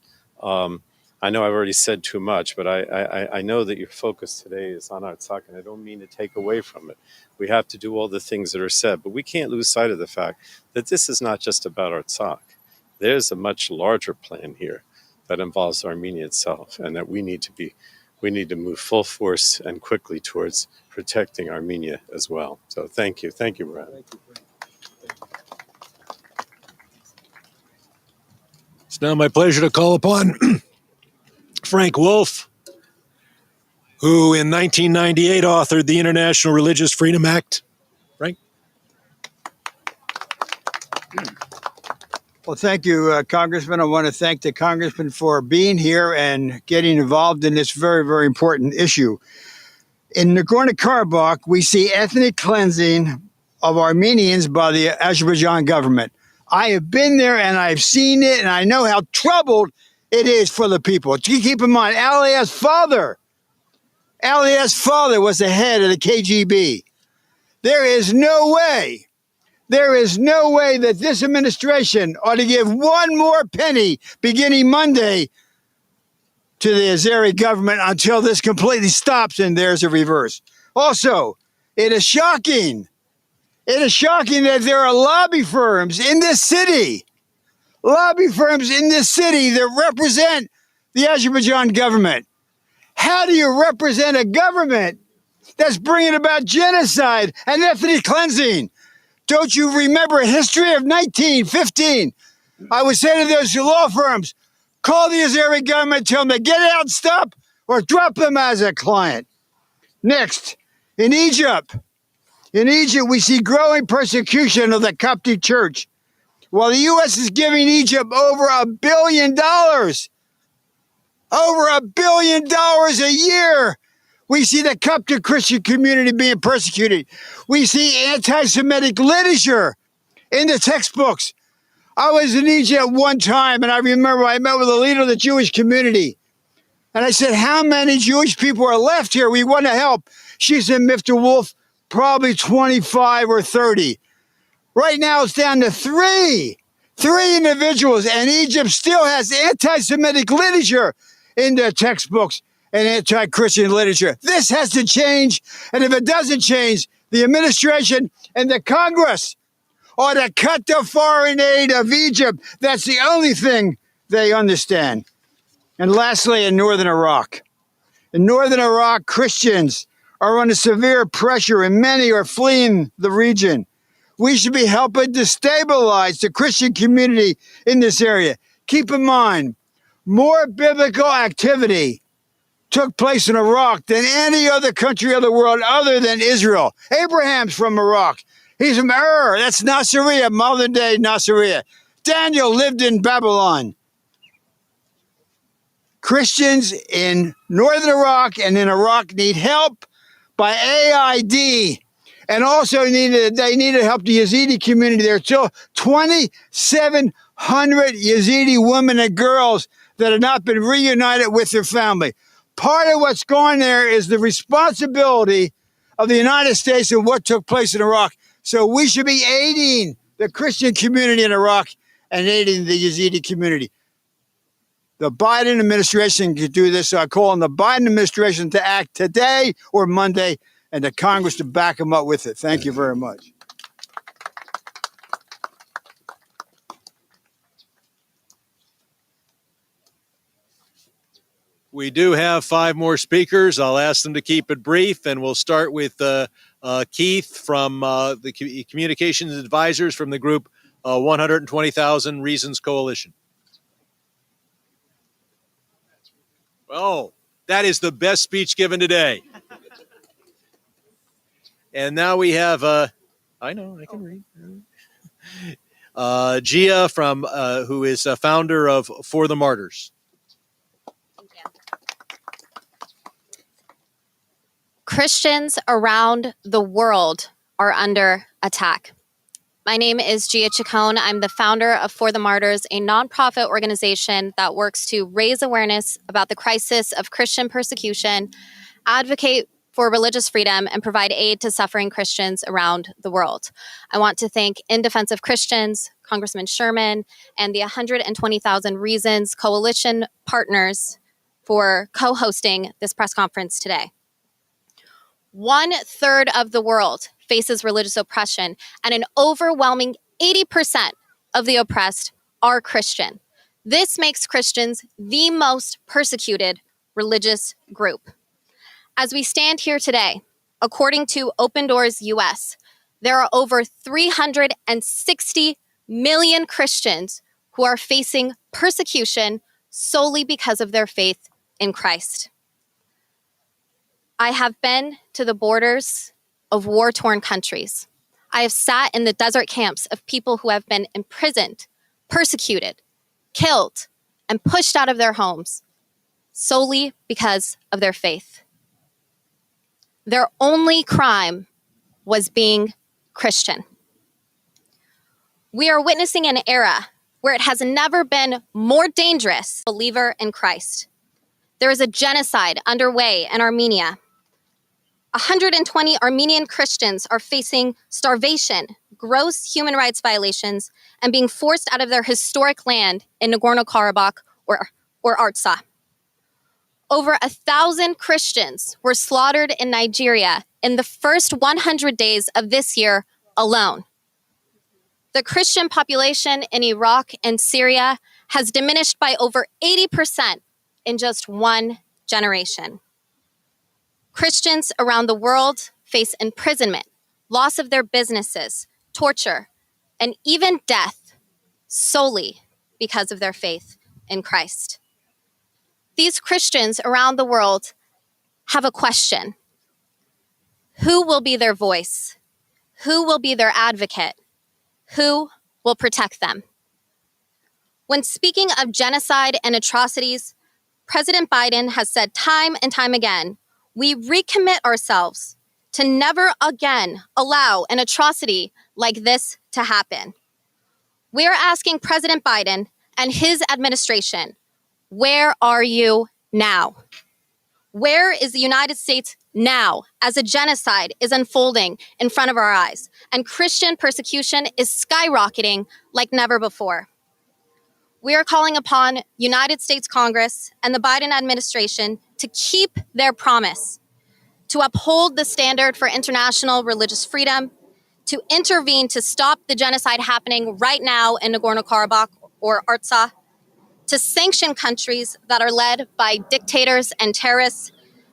I know I've already said too much, but I know that your focus today is on Artsakh, and I don't mean to take away from it. We have to do all the things that are said, but we can't lose sight of the fact that this is not just about Artsakh. There's a much larger plan here that involves Armenia itself, and that we need to move full force and quickly towards protecting Armenia as well. So thank you, Brad. It's now my pleasure to call upon Frank Wolf, who in 1998 authored the International Religious Freedom Act. Frank? Well, thank you, Congressman. I want to thank the Congressman for being here and getting involved in this very, very important issue. In Nagorno-Karabakh, we see ethnic cleansing of Armenians by the Azerbaijan government. I have been there and I've seen it, and I know how troubled it is for the people. Keep in mind, Aliyev's father was the head of the KGB. There is no way that this administration ought to give one more penny beginning Monday to the Azeri government until this completely stops and there's a reverse. Also, it is shocking that there are lobby firms in this city that represent the Azerbaijan government. How do you represent a government that's bringing about genocide and ethnic cleansing? Don't you remember history of 1915? I would say to those law firms, call the Azeri government, tell them to get out and stop, or drop them as a client. Next, in Egypt, we see growing persecution of the Coptic Church. While the U.S. is giving Egypt over $1 billion a year, we see the Coptic Christian community being persecuted. We see anti-Semitic literature in the textbooks. I was in Egypt one time, and I remember I met with a leader of the Jewish community. And I said, how many Jewish people are left here? We want to help. She said, Mr. Wolf, probably 25 or 30. Right now, it's down to three individuals, and Egypt still has anti-Semitic literature in their textbooks and anti-Christian literature. This has to change, and if it doesn't change, the administration and the Congress ought to cut the foreign aid of Egypt. That's the only thing they understand. And lastly, in northern Iraq. In northern Iraq, Christians are under severe pressure, and many are fleeing the region. We should be helping to stabilize the Christian community in this area. Keep in mind, more biblical activity took place in Iraq than any other country of the world other than Israel. Abraham's from Iraq. He's from Ur. That's Nasiriyah, modern day Nasiriyah. Daniel lived in Babylon. Christians in northern Iraq and in Iraq need help by AID. And also they need to help the Yazidi community. There are still 2,700 Yazidi women and girls that have not been reunited with their family. Part of what's going there is the responsibility of the United States and what took place in Iraq. So we should be aiding the Christian community in Iraq and aiding the Yazidi community. The Biden administration could do this, so I call on the Biden administration to act today or Monday, and the Congress to back them up with it. Thank you very much. We do have 5 more speakers. I'll ask them to keep it brief, and we'll start with Keith from the Communications Advisors from the group 120,000 Reasons Coalition. Oh, that is the best speech given today. And now we have, I know, I can read. Gia from, who is a founder of For the Martyrs. Christians around the world are under attack. My name is Gia Chacon. I'm the founder of For the Martyrs, a nonprofit organization that works to raise awareness about the crisis of Christian persecution, advocate for religious freedom, and provide aid to suffering Christians around the world. I want to thank In Defense of Christians, Congressman Sherman, and the 120,000 Reasons Coalition partners for co-hosting this press conference today. 1/3 of the world faces religious oppression, and an overwhelming 80% of the oppressed are Christian. This makes Christians the most persecuted religious group. As we stand here today, according to Open Doors US, there are over 360 million Christians who are facing persecution solely because of their faith in Christ. I have been to the borders of war-torn countries. I have sat in the desert camps of people who have been imprisoned, persecuted, killed, and pushed out of their homes solely because of their faith. Their only crime was being Christian. We are witnessing an era where it has never been more dangerous to be a believer in Christ. There is a genocide underway in Armenia. 120 Armenian Christians are facing starvation, gross human rights violations, and being forced out of their historic land in Nagorno-Karabakh or Artsakh. Over 1,000 Christians were slaughtered in Nigeria in the first 100 days of this year alone. The Christian population in Iraq and Syria has diminished by over 80% in just one generation. Christians around the world face imprisonment, loss of their businesses, torture, and even death solely because of their faith in Christ. These Christians around the world have a question. Who will be their voice? Who will be their advocate? Who will protect them? When speaking of genocide and atrocities, President Biden has said time and time again, we recommit ourselves to never again allow an atrocity like this to happen. We are asking President Biden and his administration, where are you now? Where is the United States now as a genocide is unfolding in front of our eyes and Christian persecution is skyrocketing like never before? We are calling upon United States Congress and the Biden administration to keep their promise, to uphold the standard for international religious freedom, to intervene to stop the genocide happening right now in Nagorno-Karabakh or Artsakh, to sanction countries that are led by dictators and terrorists,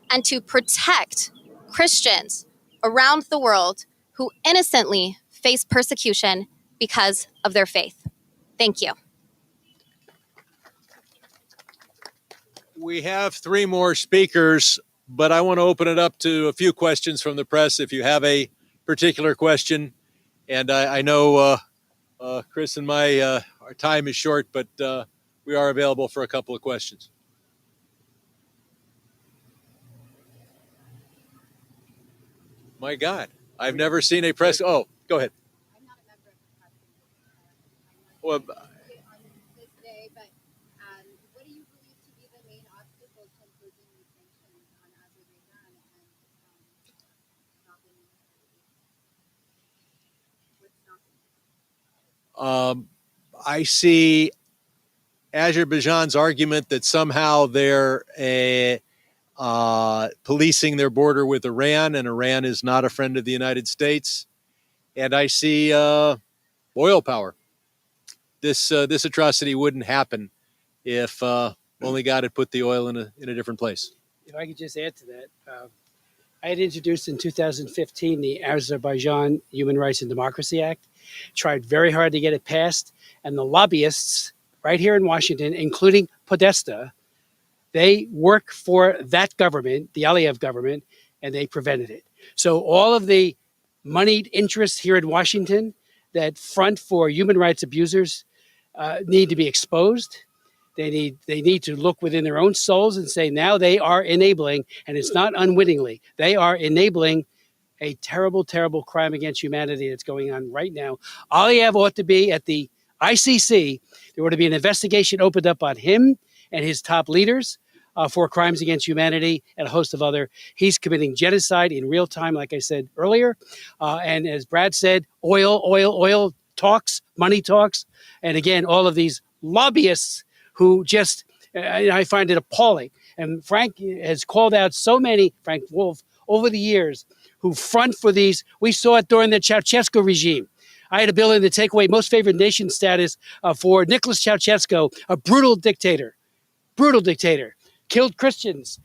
and to protect Christians around the world who innocently face persecution because of their faith. Thank you. We have 3 more speakers, but I want to open it up to a few questions from the press if you have a particular question. And I know Chris and our time is short, but we are available for a couple of questions. My God, I've never seen a press. Oh, go ahead. I'm not a member of the press. Well, on this day, but what do you believe to be the main obstacles to imposing these sanctions on Azerbaijan and stopping what's stopping? I see Azerbaijan's argument that somehow they're policing their border with Iran, and Iran is not a friend of the United States. And I see oil power. This atrocity wouldn't happen if only God had put the oil in a different place. If I could just add to that, I had introduced in 2015 the Azerbaijan Human Rights and Democracy Act, tried very hard to get it passed, and the lobbyists right here in Washington, including Podesta, they work for that government, the Aliyev government, and they prevented it. So all of the moneyed interests here in Washington that front for human rights abusers need to be exposed. They need to look within their own souls and say now they are enabling, and it's not unwittingly, they are enabling a terrible, terrible crime against humanity that's going on right now. Aliyev ought to be at the ICC. There ought to be an investigation opened up on him and his top leaders for crimes against humanity and a host of other. He's committing genocide in real time, like I said earlier. And as Brad said, oil talks, money talks. And again, all of these lobbyists who just, I find it appalling. And Frank has called out so many, Frank Wolf, over the years, who front for these. We saw it during the Ceausescu regime. I had a bill in to take away most favored nation status for Nicholas Ceausescu, a brutal dictator, killed Christians,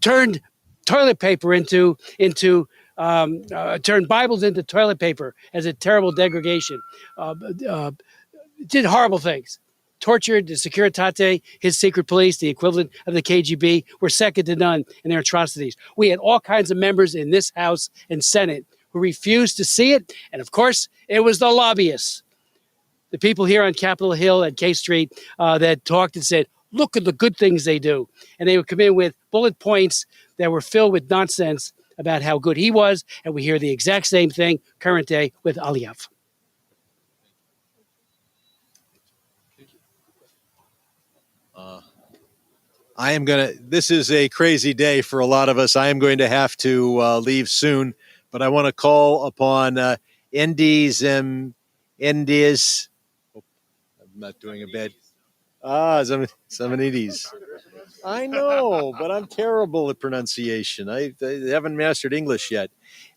turned toilet paper turned Bibles into toilet paper as a terrible degradation, did horrible things. Tortured the Securitate, his secret police, the equivalent of the KGB, were second to none in their atrocities. We had all kinds of members in this House and Senate who refused to see it. And of course, it was the lobbyists, the people here on Capitol Hill and K Street that talked and said, look at the good things they do. And they would come in with bullet points that were filled with nonsense about how good he was. And we hear the exact same thing current day with Aliyev. This is a crazy day for a lot of us. I am going to have to leave soon, but I want to call upon Indies. I'm not doing a bad. Samanides. I know, but I'm terrible at pronunciation. I haven't mastered English yet.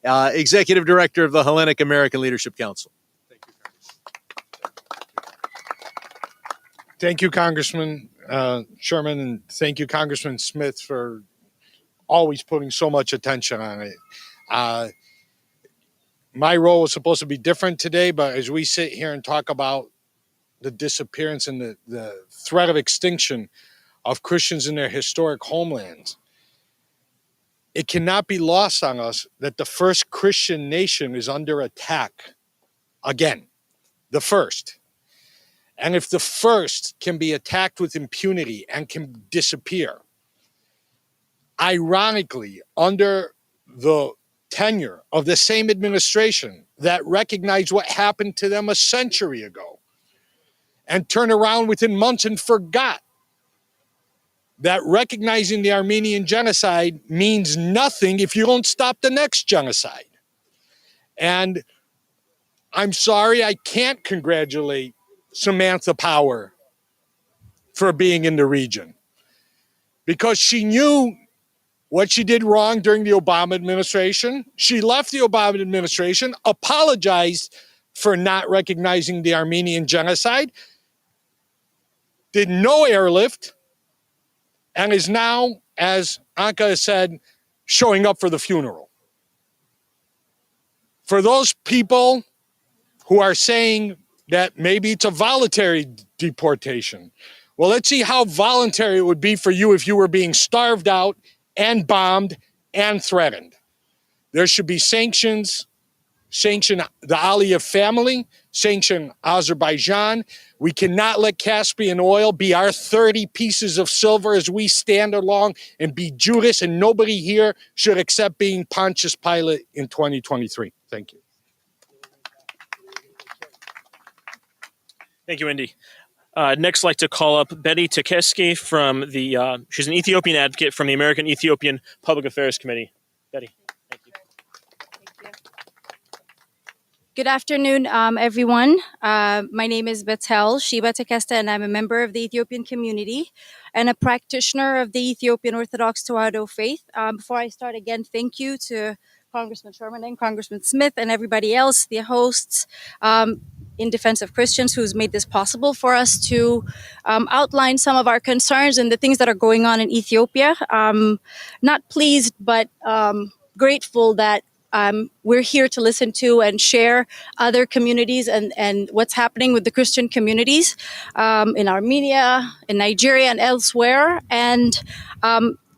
Executive Director of the Hellenic American Leadership Council. Thank you, Congressman Sherman, and thank you, Congressman Smith, for always putting so much attention on it. My role is supposed to be different today, but as we sit here and talk about the disappearance and the threat of extinction of Christians in their historic homelands, it cannot be lost on us that the first Christian nation is under attack again, the first. And if the first can be attacked with impunity and can disappear, ironically, under the tenure of the same administration that recognized what happened to them a century ago and turned around within months and forgot that recognizing the Armenian genocide means nothing if you don't stop the next genocide. And I'm sorry, I can't congratulate Samantha Power for being in the region, because she knew what she did wrong during the Obama administration. She left the Obama administration, apologized for not recognizing the Armenian genocide, did no airlift, and is now, as ANCA has said, showing up for the funeral. For those people who are saying that maybe it's a voluntary deportation, well, let's see how voluntary it would be for you if you were being starved out and bombed and threatened. There should be sanctions, sanction the Aliyev family, sanction Azerbaijan. We cannot let Caspian oil be our 30 pieces of silver as we stand along and be Judas, and nobody here should accept being Pontius Pilate in 2023. Thank you. Thank you, Indy. Next, I'd like to call up Betty Tekeski from she's an Ethiopian advocate from the American Ethiopian Public Affairs Committee. Betty, thank you. Good afternoon, everyone. My name is Betel Sheba Tekesta, and I'm a member of the Ethiopian community and a practitioner of the Ethiopian Orthodox Tewahedo faith. Before I start, again, thank you to Congressman Sherman and Congressman Smith and everybody else, the hosts, in Defense of Christians, who's made this possible for us to outline some of our concerns and the things that are going on in Ethiopia. Not pleased, but grateful that we're here to listen to and share other communities and what's happening with the Christian communities in Armenia, in Nigeria, and elsewhere. And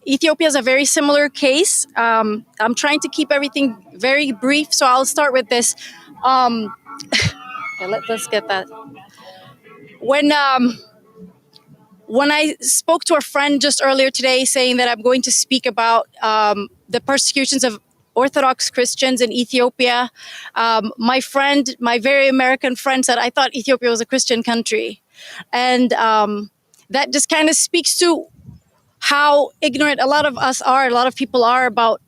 Ethiopia is a very similar case. I'm trying to keep everything very brief, so I'll start with this. Okay, let's get that. When when I spoke to a friend just earlier today saying that I'm going to speak about the persecutions of Orthodox Christians in Ethiopia, my friend, my very American friend, said, I thought Ethiopia was a Christian country. And that just kind of speaks to how ignorant a lot of us are, a lot of people are about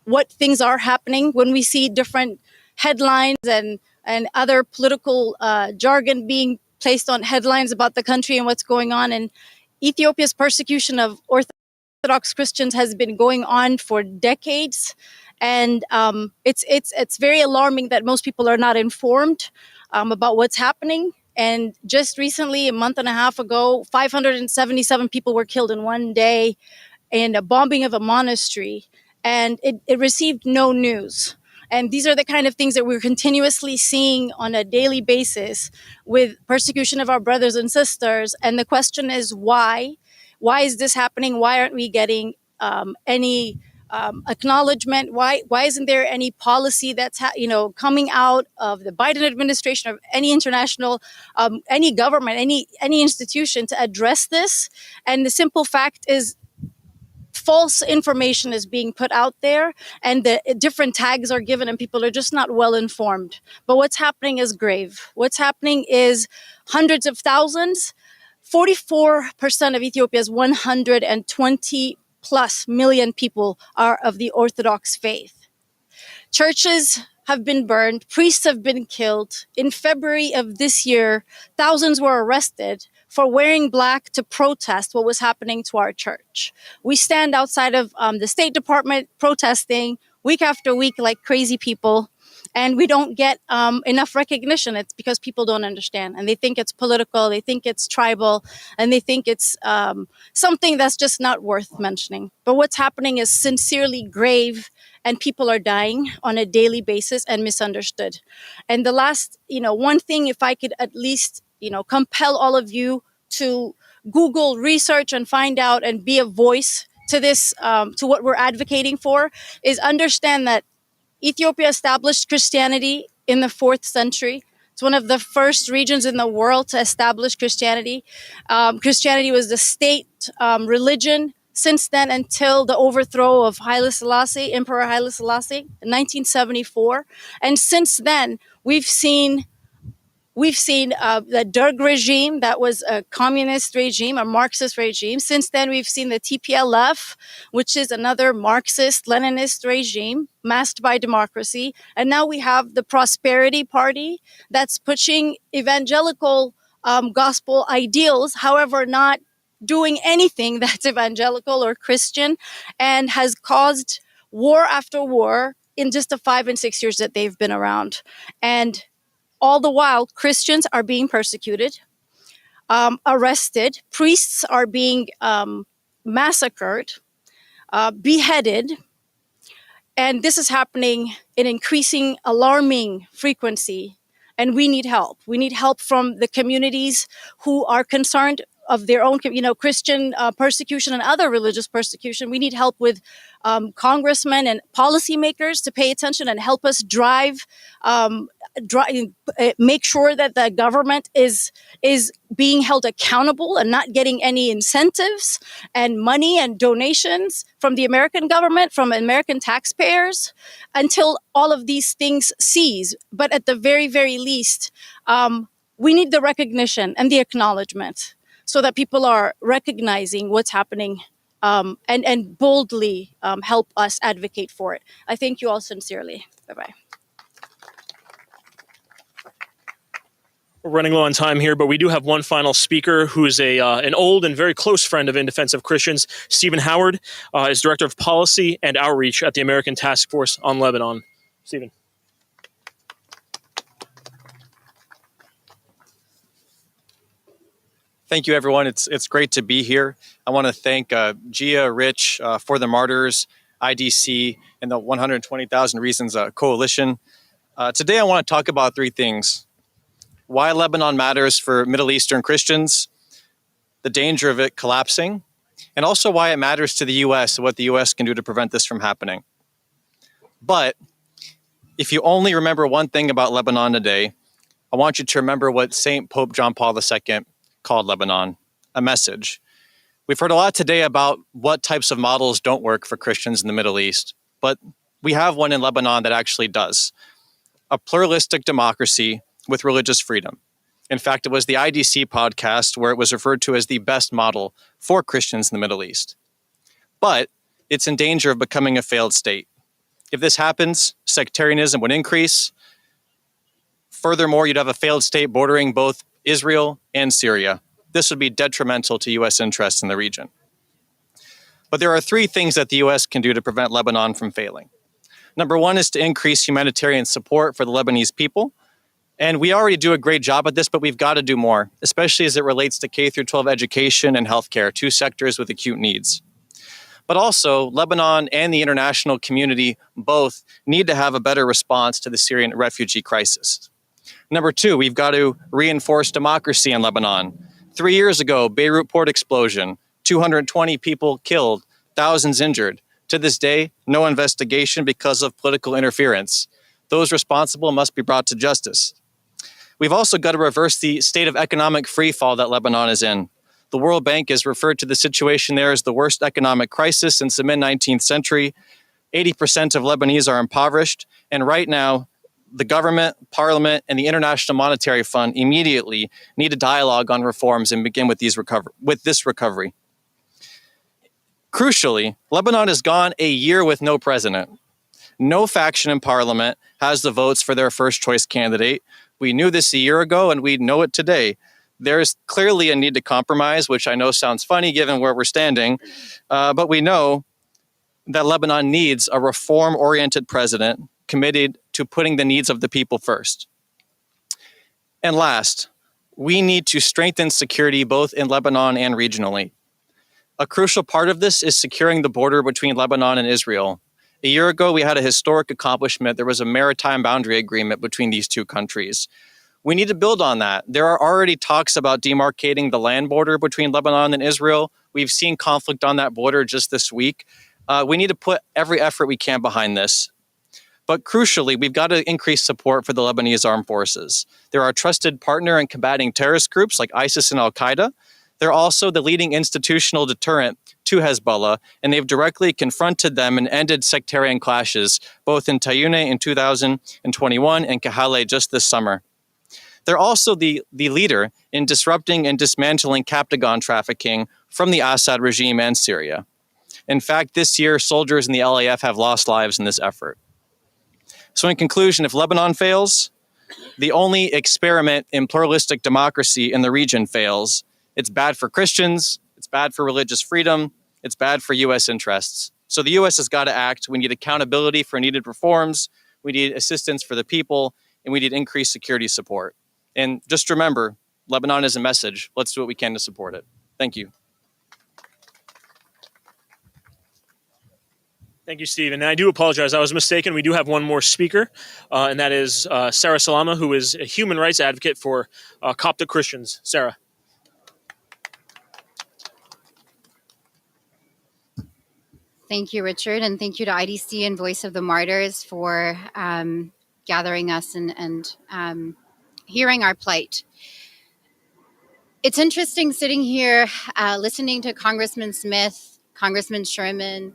what things are happening when we see different headlines and other political jargon being placed on headlines about the country and what's going on. And Ethiopia's persecution of Orthodox Christians has been going on for decades. And it's very alarming that most people are not informed about what's happening. And just recently, a month and a half ago, 577 people were killed in one day in a bombing of a monastery. And it received no news. And these are the kind of things that we're continuously seeing on a daily basis with persecution of our brothers and sisters. And the question is why? Why is this happening? Why aren't we getting any acknowledgement? Why isn't there any policy that's coming out of the Biden administration or any international, any government, any institution to address this? And the simple fact is, false information is being put out there and the different tags are given and people are just not well informed. But what's happening is grave. What's happening is hundreds of thousands. 44% of Ethiopia's 120 plus million people are of the Orthodox faith. Churches have been burned, priests have been killed. In February of this year, thousands were arrested for wearing black to protest what was happening to our church. We stand outside of the State Department protesting week after week like crazy people, and we don't get enough recognition. It's because people don't understand, and they think it's political, they think it's tribal, and they think it's something that's just not worth mentioning. But what's happening is sincerely grave, and people are dying on a daily basis and misunderstood. And the last, one thing, if I could at least compel all of you to Google, research, and find out and be a voice to this, to what we're advocating for, is understand that Ethiopia established Christianity in the 4th century. It's one of the first regions in the world to establish Christianity. Christianity was the state religion since then until the overthrow of Haile Selassie, Emperor Haile Selassie in 1974. And since then, we've seen the Derg regime, that was a communist regime, a Marxist regime. Since then, we've seen the TPLF, which is another Marxist-Leninist regime, masked by democracy. And now we have the Prosperity Party that's pushing evangelical gospel ideals, however, not doing anything that's evangelical or Christian, and has caused war after war in just the 5 and 6 years that they've been around. And all the while, Christians are being persecuted, arrested, priests are being massacred, beheaded, and this is happening in increasing, alarming frequency. And we need help. We need help from the communities who are concerned of their own, Christian persecution and other religious persecution. We need help with congressmen and policymakers to pay attention and help us make sure that the government is being held accountable and not getting any incentives and money and donations from the American government, from American taxpayers, until all of these things cease. But at the very, very least, we need the recognition and the acknowledgement so that people are recognizing what's happening and boldly help us advocate for it. I thank you all sincerely. Bye-bye. We're running low on time here, but we do have one final speaker who is an old and very close friend of In Defense of Christians. Stephen Howard is Director of Policy and Outreach at the American Task Force on Lebanon. Stephen. Thank you, everyone. It's great to be here. I want to thank Gia, Rich, for the Martyrs, IDC, and the 120,000 Reasons Coalition. Today, I want to talk about 3 things: why Lebanon matters for Middle Eastern Christians, the danger of it collapsing, and also why it matters to the U.S. and what the U.S. can do to prevent this from happening. But if you only remember one thing about Lebanon today, I want you to remember what St. Pope John Paul II called Lebanon: a message. We've heard a lot today about what types of models don't work for Christians in the Middle East, but we have one in Lebanon that actually does. A pluralistic democracy with religious freedom. In fact, it was the IDC podcast where it was referred to as the best model for Christians in the Middle East. But it's in danger of becoming a failed state. If this happens, sectarianism would increase. Furthermore, you'd have a failed state bordering both Israel and Syria. This would be detrimental to U.S. interests in the region. But there are three things that the U.S. can do to prevent Lebanon from failing. Number one is to increase humanitarian support for the Lebanese people. And we already do a great job at this, but we've got to do more, especially as it relates to K-12 education and healthcare, two sectors with acute needs. But also, Lebanon and the international community both need to have a better response to the Syrian refugee crisis. Number two, we've got to reinforce democracy in Lebanon. 3 years ago, Beirut port explosion, 220 people killed, thousands injured. To this day, no investigation because of political interference. Those responsible must be brought to justice. We've also got to reverse the state of economic freefall that Lebanon is in. The World Bank has referred to the situation there as the worst economic crisis since the mid-19th century. 80% of Lebanese are impoverished, and right now, the government, parliament, and the International Monetary Fund immediately need a dialogue on reforms and begin with this recovery. Crucially, Lebanon has gone a year with no president. No faction in parliament has the votes for their first choice candidate. We knew this a year ago, and we know it today. There's clearly a need to compromise, which I know sounds funny given where we're standing, but we know that Lebanon needs a reform-oriented president committed to putting the needs of the people first. And last, we need to strengthen security both in Lebanon and regionally. A crucial part of this is securing the border between Lebanon and Israel. A year ago, we had a historic accomplishment. There was a maritime boundary agreement between these two countries. We need to build on that. There are already talks about demarcating the land border between Lebanon and Israel. We've seen conflict on that border just this week. We need to put every effort we can behind this. But crucially, we've got to increase support for the Lebanese armed forces. They're our trusted partner in combating terrorist groups like ISIS and Al-Qaeda. They're also the leading institutional deterrent to Hezbollah, and they've directly confronted them and ended sectarian clashes, both in Tayune in 2021 and Kahale just this summer. They're also the leader in disrupting and dismantling Captagon trafficking from the Assad regime and Syria. In fact, this year, soldiers in the LAF have lost lives in this effort. So in conclusion, if Lebanon fails, the only experiment in pluralistic democracy in the region fails. It's bad for Christians, it's bad for religious freedom, it's bad for U.S. interests. So the U.S. has got to act. We need accountability for needed reforms, we need assistance for the people, and we need increased security support. And just remember, Lebanon is a message. Let's do what we can to support it. Thank you. Thank you, Steve. And I do apologize. I was mistaken. We do have one more speaker, and that is Sarah Salama, who is a human rights advocate for Coptic Christians. Sarah. Thank you, Richard, and thank you to IDC and Voice of the Martyrs for gathering us and hearing our plight. It's interesting sitting here listening to Congressman Smith, Congressman Sherman,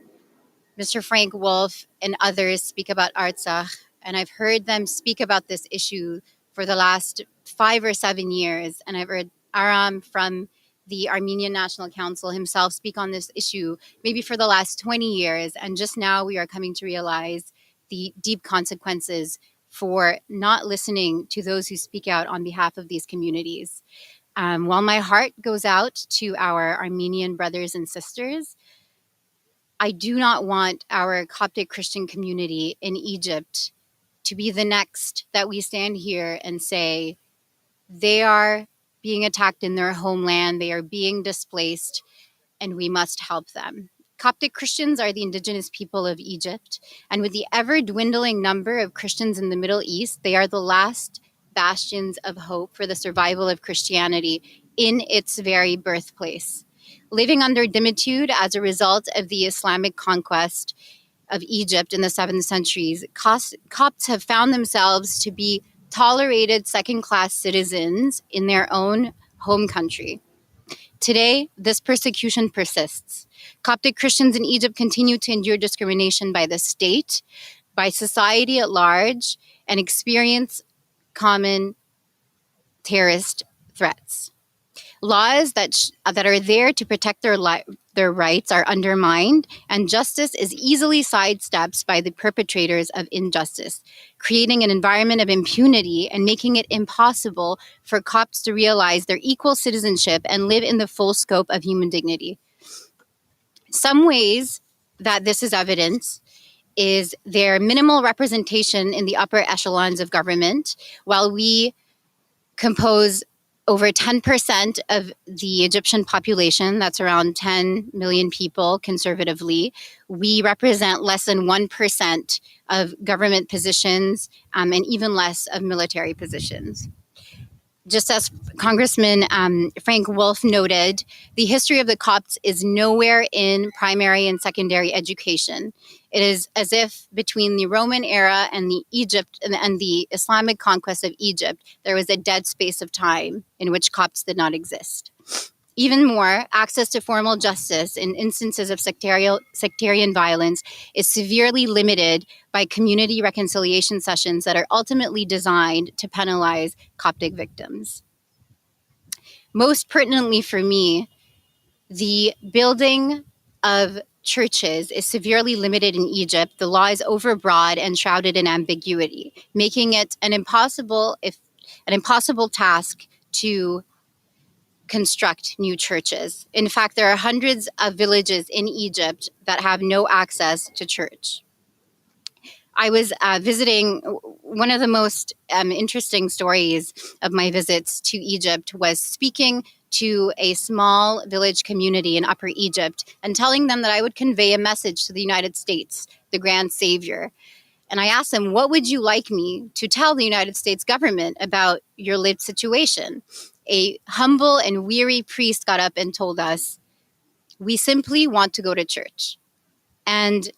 Mr. Frank Wolf, and others speak about Artsakh, and I've heard them speak about this issue for the last 5 or 7 years, and I've heard Aram from the Armenian National Council himself speak on this issue maybe for the last 20 years, and just now we are coming to realize the deep consequences for not listening to those who speak out on behalf of these communities. While my heart goes out to our Armenian brothers and sisters, I do not want our Coptic Christian community in Egypt to be the next that we stand here and say they are being attacked in their homeland, they are being displaced, and we must help them. Coptic Christians are the indigenous people of Egypt, and with the ever-dwindling number of Christians in the Middle East, they are the last bastions of hope for the survival of Christianity in its very birthplace. Living under dimitude as a result of the Islamic conquest of Egypt in the 7th centuries, Copts have found themselves to be tolerated second-class citizens in their own home country. Today, this persecution persists. Coptic Christians in Egypt continue to endure discrimination by the state, by society at large, and experience common terrorist threats. Laws that are there to protect their rights are undermined, and justice is easily sidestepped by the perpetrators of injustice, creating an environment of impunity and making it impossible for Copts to realize their equal citizenship and live in the full scope of human dignity. Some ways that this is evident is their minimal representation in the upper echelons of government. While we compose over 10% of the Egyptian population, that's around 10 million people conservatively, we represent less than 1% of government positions and even less of military positions. Just as Congressman Frank Wolf noted, the history of the Copts is nowhere in primary and secondary education. It is as if between the Roman era and the Islamic conquest of Egypt, there was a dead space of time in which Copts did not exist. Even more, access to formal justice in instances of sectarian violence is severely limited by community reconciliation sessions that are ultimately designed to penalize Coptic victims. Most pertinently for me, the building of churches is severely limited in Egypt. The law is overbroad and shrouded in ambiguity, making it an impossible task to construct new churches. In fact, there are hundreds of villages in Egypt that have no access to church. I was visiting, one of the most interesting stories of my visits to Egypt was speaking to a small village community in Upper Egypt and telling them that I would convey a message to the United States, the grand savior. And I asked them, what would you like me to tell the United States government about your lived situation? A humble and weary priest got up and told us, we simply want to go to church. And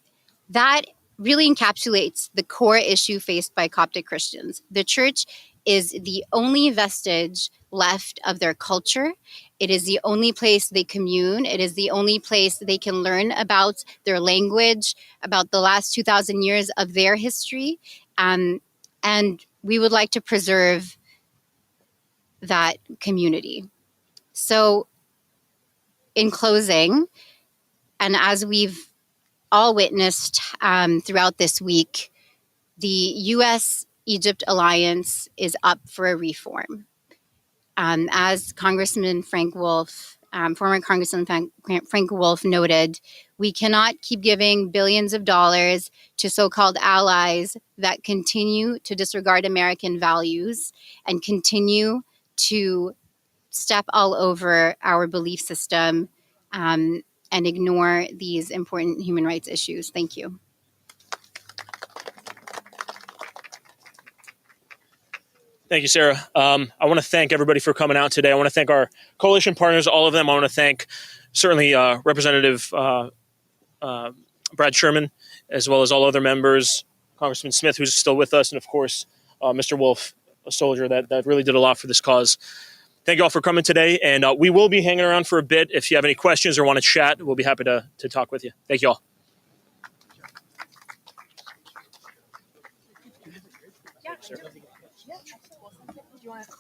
that really encapsulates the core issue faced by Coptic Christians. The church is the only vestige left of their culture. It is the only place they commune. It is the only place they can learn about their language, about the last 2,000 years of their history. And we would like to preserve that community. So in closing, and as we've all witnessed throughout this week, the U.S.-Egypt alliance is up for a reform. As Congressman Frank Wolf, former Congressman Frank Wolf noted, we cannot keep giving billions of dollars to so-called allies that continue to disregard American values and continue to step all over our belief system and ignore these important human rights issues. Thank you. Thank you, Sarah. I want to thank everybody for coming out today. I want to thank our coalition partners, all of them. I want to thank certainly Representative Brad Sherman, as well as all other members, Congressman Smith, who's still with us, and of course, Mr. Wolf, a soldier that really did a lot for this cause. Thank you all for coming today, and we will be hanging around for a bit. If you have any questions or want to chat, we'll be happy to talk with you. Thank you all. Yeah, sure. Yeah, absolutely. Do you want to